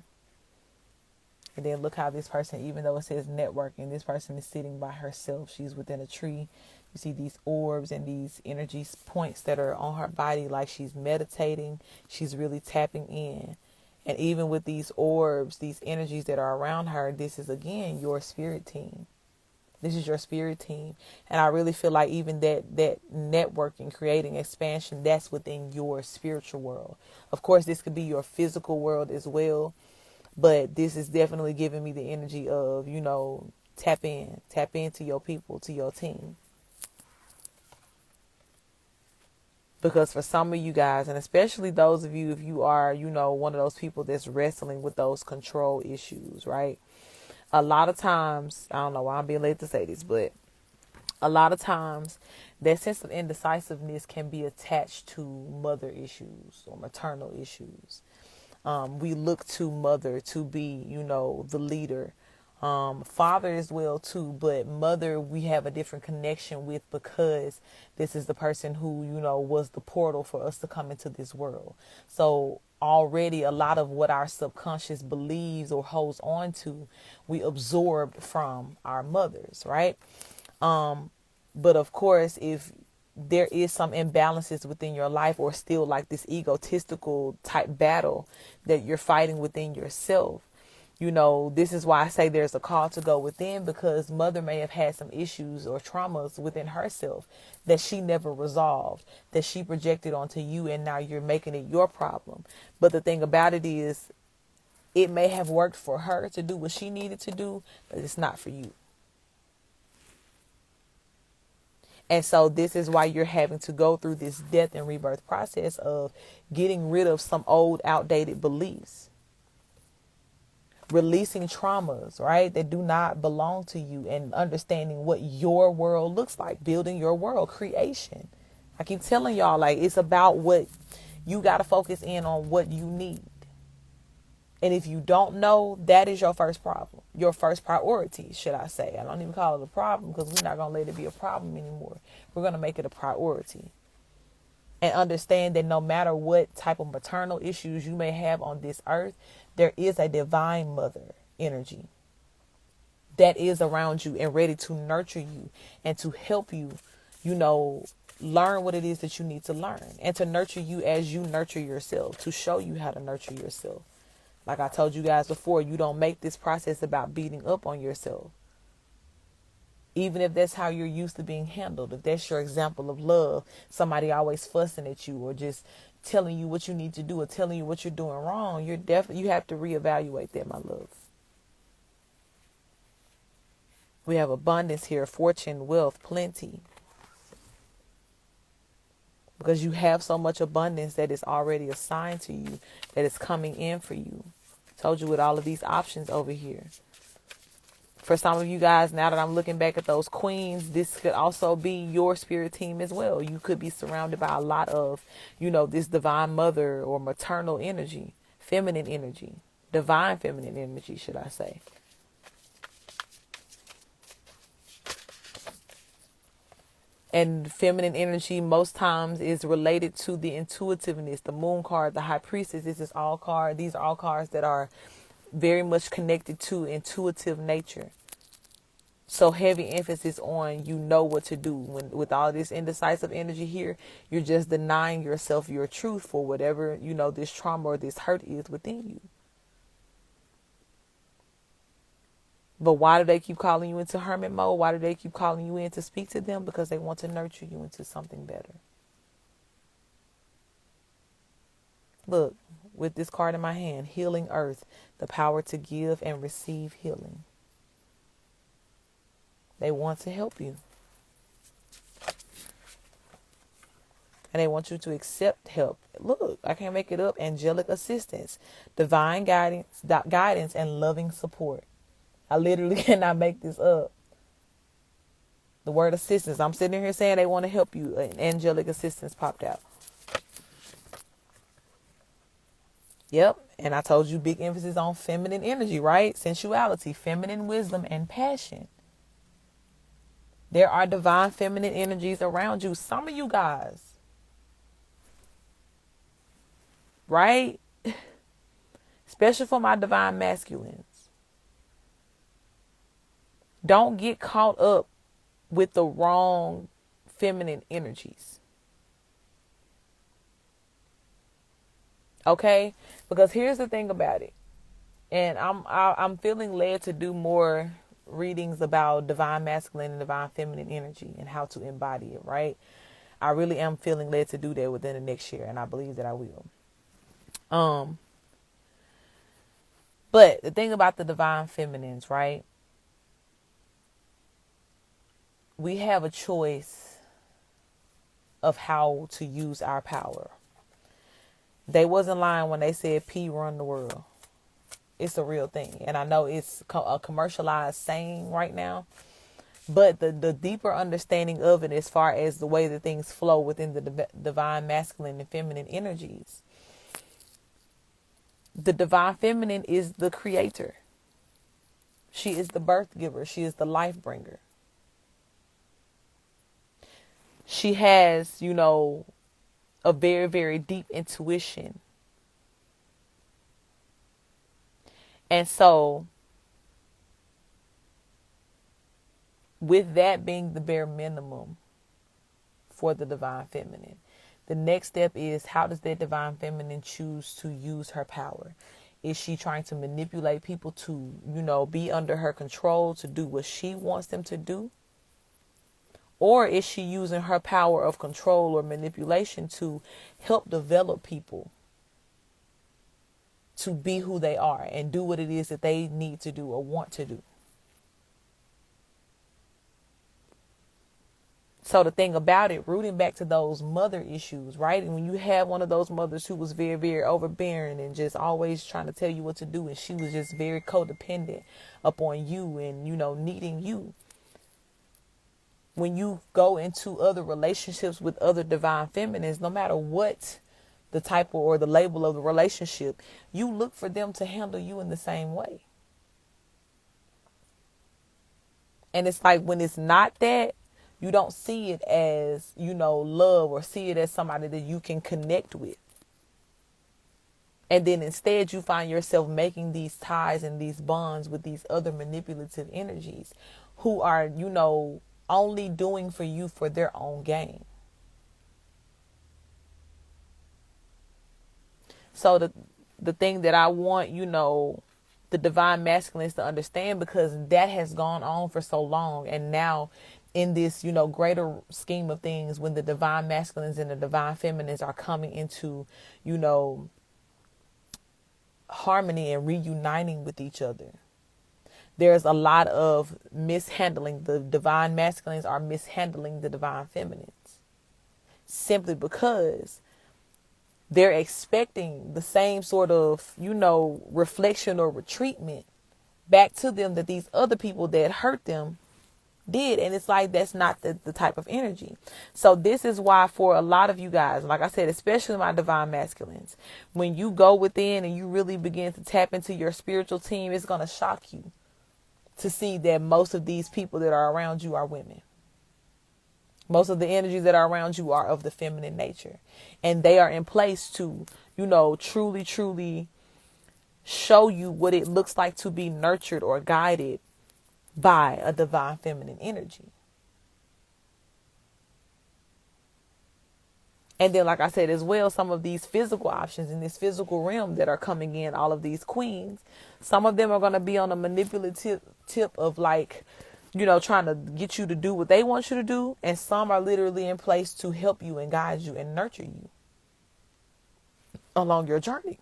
And then look how this person, even though it says networking, this person is sitting by herself. She's within a tree. You see these orbs and these energy points that are on her body, like she's meditating. She's really tapping in. And even with these orbs, these energies that are around her, this is, again, your spirit team. This is your spirit team. And I really feel like even that networking, creating expansion, that's within your spiritual world. Of course, this could be your physical world as well. But this is definitely giving me the energy of, tap into your people, to your team. Because for some of you guys, and especially those of you, if you are, one of those people that's wrestling with those control issues, right? A lot of times, I don't know why I'm being late to say this, but a lot of times that sense of indecisiveness can be attached to mother issues or maternal issues. We look to mother to be, the leader. Father as well too, but mother we have a different connection with, because this is the person who, was the portal for us to come into this world. So already a lot of what our subconscious believes or holds on to, we absorbed from our mothers, right? But of course, if there is some imbalances within your life, or still like this egotistical type battle that you're fighting within yourself, this is why I say there's a call to go within, because mother may have had some issues or traumas within herself that she never resolved, that she projected onto you, and now you're making it your problem. But the thing about it is, it may have worked for her to do what she needed to do, but it's not for you. And so this is why you're having to go through this death and rebirth process of getting rid of some old, outdated beliefs. releasing traumas, right, that do not belong to you, and understanding what your world looks like, building your world, creation. I keep telling y'all, like, it's about what you got to focus in on, what you need. And if you don't know, that is your first problem, your first priority, should I say. I don't even call it a problem, because we're not going to let it be a problem anymore. We're going to make it a priority. And understand that no matter what type of maternal issues you may have on this earth, there is a divine mother energy that is around you and ready to nurture you and to help you, learn what it is that you need to learn, and to nurture you as you nurture yourself, to show you how to nurture yourself. Like I told you guys before, you don't make this process about beating up on yourself. Even if that's how you're used to being handled, if that's your example of love, somebody always fussing at you or just telling you what you need to do or telling you what you're doing wrong, you have to reevaluate that, my love. We have abundance here, fortune, wealth, plenty. Because you have so much abundance that is already assigned to you, that is coming in for you. Told you with all of these options over here. For some of you guys, now that I'm looking back at those queens, this could also be your spirit team as well. You could be surrounded by a lot of, this divine mother or maternal energy, feminine energy, divine feminine energy, should I say. And feminine energy most times is related to the intuitiveness. The moon card, the high priestess, these are all cards that are very much connected to intuitive nature. So heavy emphasis on what to do. With all this indecisive energy here, you're just denying yourself your truth for whatever, this trauma or this hurt is within you. But why do they keep calling you into hermit mode? Why do they keep calling you in to speak to them? Because they want to nurture you into something better. Look, with this card in my hand, healing earth, the power to give and receive healing. They want to help you. And they want you to accept help. Look, I can't make it up. Angelic assistance, divine guidance and loving support. I literally cannot make this up. The word assistance. I'm sitting here saying they want to help you. Angelic assistance popped out. Yep. And I told you, big emphasis on feminine energy, right? Sensuality, feminine wisdom, and passion. There are divine feminine energies around you. Some of you guys. Right? Especially for my divine masculines. Don't get caught up with the wrong feminine energies. Okay? Because here's the thing about it. And I'm feeling led to do more readings about divine masculine and divine feminine energy and how to embody it, right? I really am feeling led to do that within the next year, and I believe that I will. But the thing about the divine feminines, right? We have a choice of how to use our power. They wasn't lying when they said P run the world. It's a real thing. And I know it's a commercialized saying right now. But the deeper understanding of it, as far as the way that things flow within the divine masculine and feminine energies. The divine feminine is the creator. She is the birth giver. She is the life bringer. She has, a very, very deep intuition. And so, with that being the bare minimum for the divine feminine, the next step is, how does that divine feminine choose to use her power? Is she trying to manipulate people to, be under her control, to do what she wants them to do? Or is she using her power of control or manipulation to help develop people to be who they are and do what it is that they need to do or want to do? So the thing about it, rooting back to those mother issues, right? And when you have one of those mothers who was very, very overbearing and just always trying to tell you what to do, and she was just very codependent upon you and, needing you. When you go into other relationships with other divine feminines, no matter what the type or the label of the relationship, you look for them to handle you in the same way. And it's like when it's not that, you don't see it as, love, or see it as somebody that you can connect with. And then instead you find yourself making these ties and these bonds with these other manipulative energies who are, only doing for you for their own gain. So the thing that I want, the divine masculines to understand, because that has gone on for so long, and now in this, greater scheme of things, when the divine masculines and the divine feminines are coming into, harmony and reuniting with each other, there's a lot of mishandling. The divine masculines are mishandling the divine feminines simply because they're expecting the same sort of, reflection or retreatment back to them that these other people that hurt them did. And it's like, that's not the type of energy. So this is why for a lot of you guys, like I said, especially my divine masculines, when you go within and you really begin to tap into your spiritual team, it's going to shock you to see that most of these people that are around you are women. Most of the energies that are around you are of the feminine nature. And they are in place to, truly, truly show you what it looks like to be nurtured or guided by a divine feminine energy. And then, like I said as well, some of these physical options in this physical realm that are coming in, all of these queens, some of them are going to be on a manipulative tip of like, trying to get you to do what they want you to do. And some are literally in place to help you and guide you and nurture you along your journey.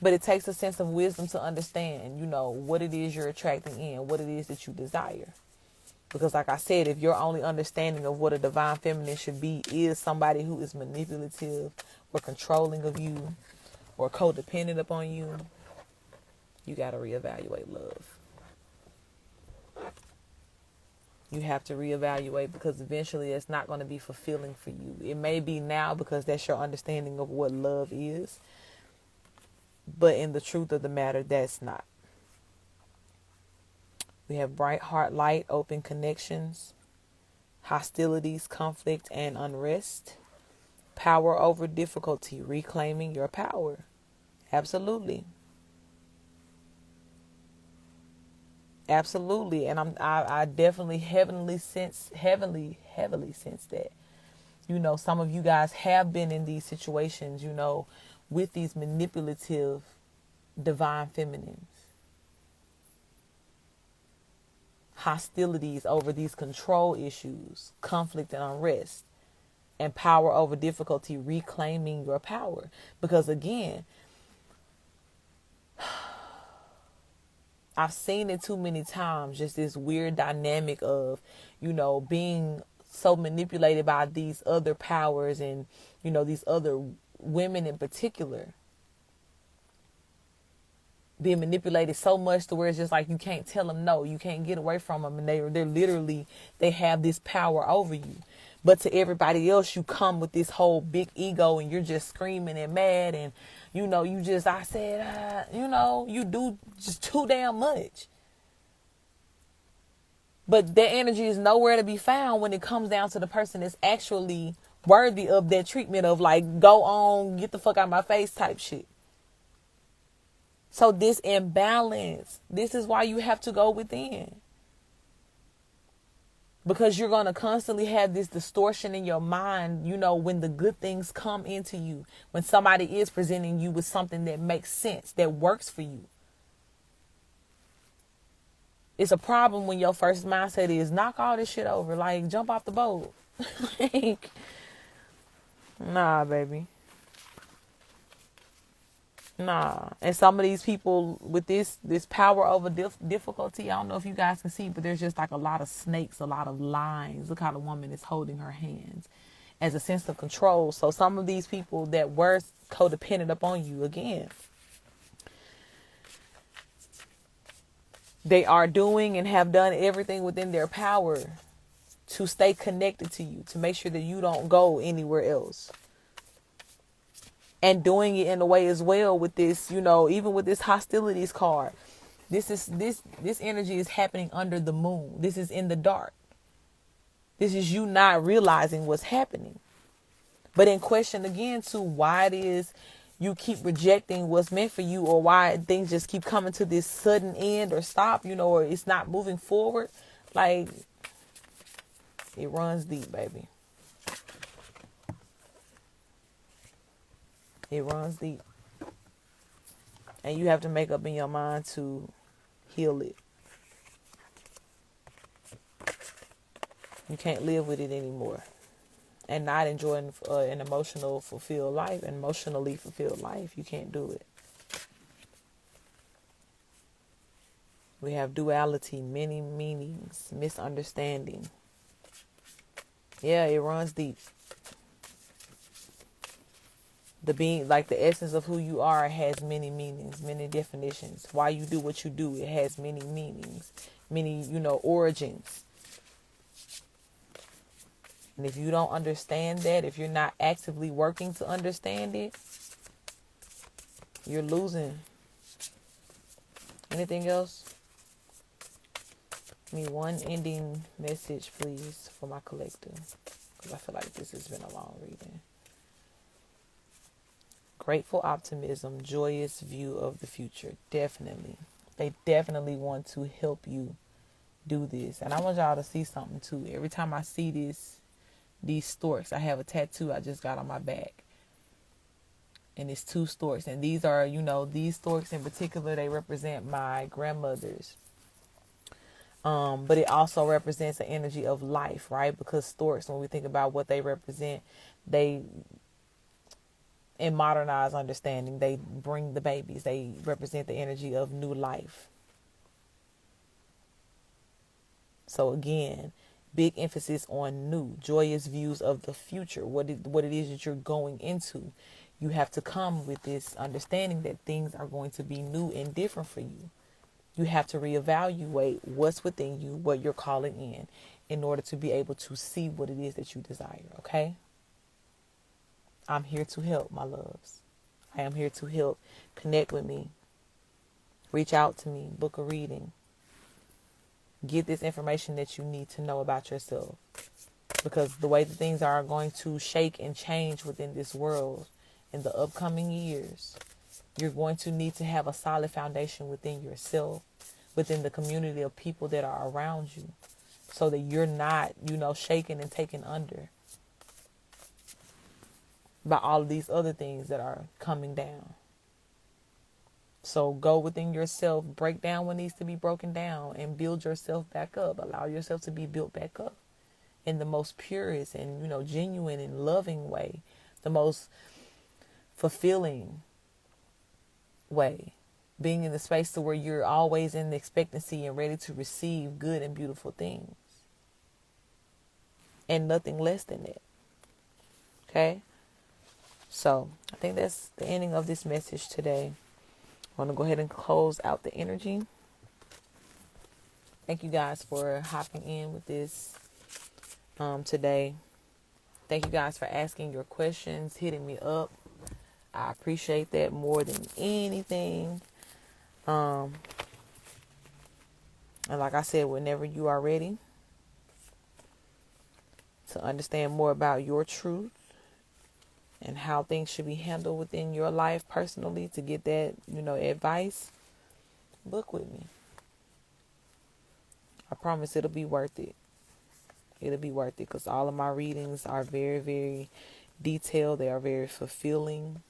But it takes a sense of wisdom to understand, what it is you're attracting in, what it is that you desire. Because like I said, if your only understanding of what a divine feminine should be is somebody who is manipulative or controlling of you or codependent upon you, you got to reevaluate love. You have to reevaluate, because eventually it's not going to be fulfilling for you. It may be now because that's your understanding of what love is. But in the truth of the matter, that's not. We have bright heart, light, open connections, hostilities, conflict, and unrest. Power over difficulty, reclaiming your power. Absolutely. Absolutely. And I definitely heavily sense that. Some of you guys have been in these situations, with these manipulative divine feminines. Hostilities over these control issues, conflict and unrest, and power over difficulty, reclaiming your power. Because again, I've seen it too many times, just this weird dynamic of, being so manipulated by these other powers and, these other women in particular. Being manipulated so much to where it's just like you can't tell them no, you can't get away from them, and they're literally, they have this power over you. But to everybody else, you come with this whole big ego and you're just screaming and mad, and you do just too damn much. But that energy is nowhere to be found when it comes down to the person that's actually worthy of that treatment of like, go on, get the fuck out of my face type shit. So this imbalance, this is why you have to go within. Because you're going to constantly have this distortion in your mind, when the good things come into you, when somebody is presenting you with something that makes sense, that works for you. It's a problem when your first mindset is knock all this shit over, like jump off the boat. Like, nah, baby. Nah. And some of these people with this power over difficulty, I don't know if you guys can see, but there's just like a lot of snakes, a lot of lines. Look how the woman is holding her hands as a sense of control. So some of these people that were codependent upon you, again, they are doing and have done everything within their power to stay connected to you, to make sure that you don't go anywhere else. And doing it in a way as well with this, even with this hostilities card. This energy is happening under the moon. This is in the dark. This is you not realizing what's happening. But in question again to why it is you keep rejecting what's meant for you, or why things just keep coming to this sudden end or stop, or it's not moving forward. Like, it runs deep, baby. It runs deep. And you have to make up in your mind to heal it. You can't live with it anymore and not enjoying an emotionally fulfilled life. You can't do it. We have duality, many meanings, misunderstanding. Yeah, it runs deep. The being, like the essence of who you are, has many meanings, many definitions. Why you do what you do, it has many meanings, many, origins. And if you don't understand that, if you're not actively working to understand it, you're losing. Anything else? Give me one ending message, please, for my collective, because I feel like this has been a long reading. Grateful optimism, joyous view of the future. Definitely. They definitely want to help you do this. And I want y'all to see something too. Every time I see these storks, I have a tattoo I just got on my back. And it's 2 storks. And these are, these storks in particular, they represent my grandmothers. But it also represents the energy of life, right? Because storks, when we think about what they represent, in modernized understanding, they bring the babies. They represent the energy of new life. So again, big emphasis on new, joyous views of the future. What it is that you're going into. You have to come with this understanding that things are going to be new and different for you. You have to reevaluate what's within you, what you're calling in order to be able to see what it is that you desire, okay? I'm here to help, my loves. I am here to help. Connect with me. Reach out to me. Book a reading. Get this information that you need to know about yourself. Because the way that things are going to shake and change within this world in the upcoming years, you're going to need to have a solid foundation within yourself, within the community of people that are around you, so that you're not, shaken and taken under by all of these other things that are coming down. So go within yourself, break down what needs to be broken down, and build yourself back up. Allow yourself to be built back up in the most purest and, genuine and loving way, the most fulfilling way. Being in the space to where you're always in the expectancy and ready to receive good and beautiful things. And nothing less than that. Okay? So, I think that's the ending of this message today. I want to go ahead and close out the energy. Thank you guys for hopping in with this today. Thank you guys for asking your questions, hitting me up. I appreciate that more than anything. And like I said, whenever you are ready to understand more about your truth and how things should be handled within your life personally, to get that, advice, book with me. I promise it'll be worth it. It'll be worth it, because all of my readings are very, very detailed. They are very fulfilling.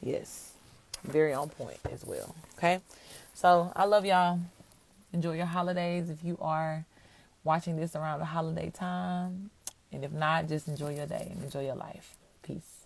Yes. Very on point as well. Okay? So, I love y'all. Enjoy your holidays if you are watching this around the holiday time. And if not, just enjoy your day and enjoy your life. Peace. Peace.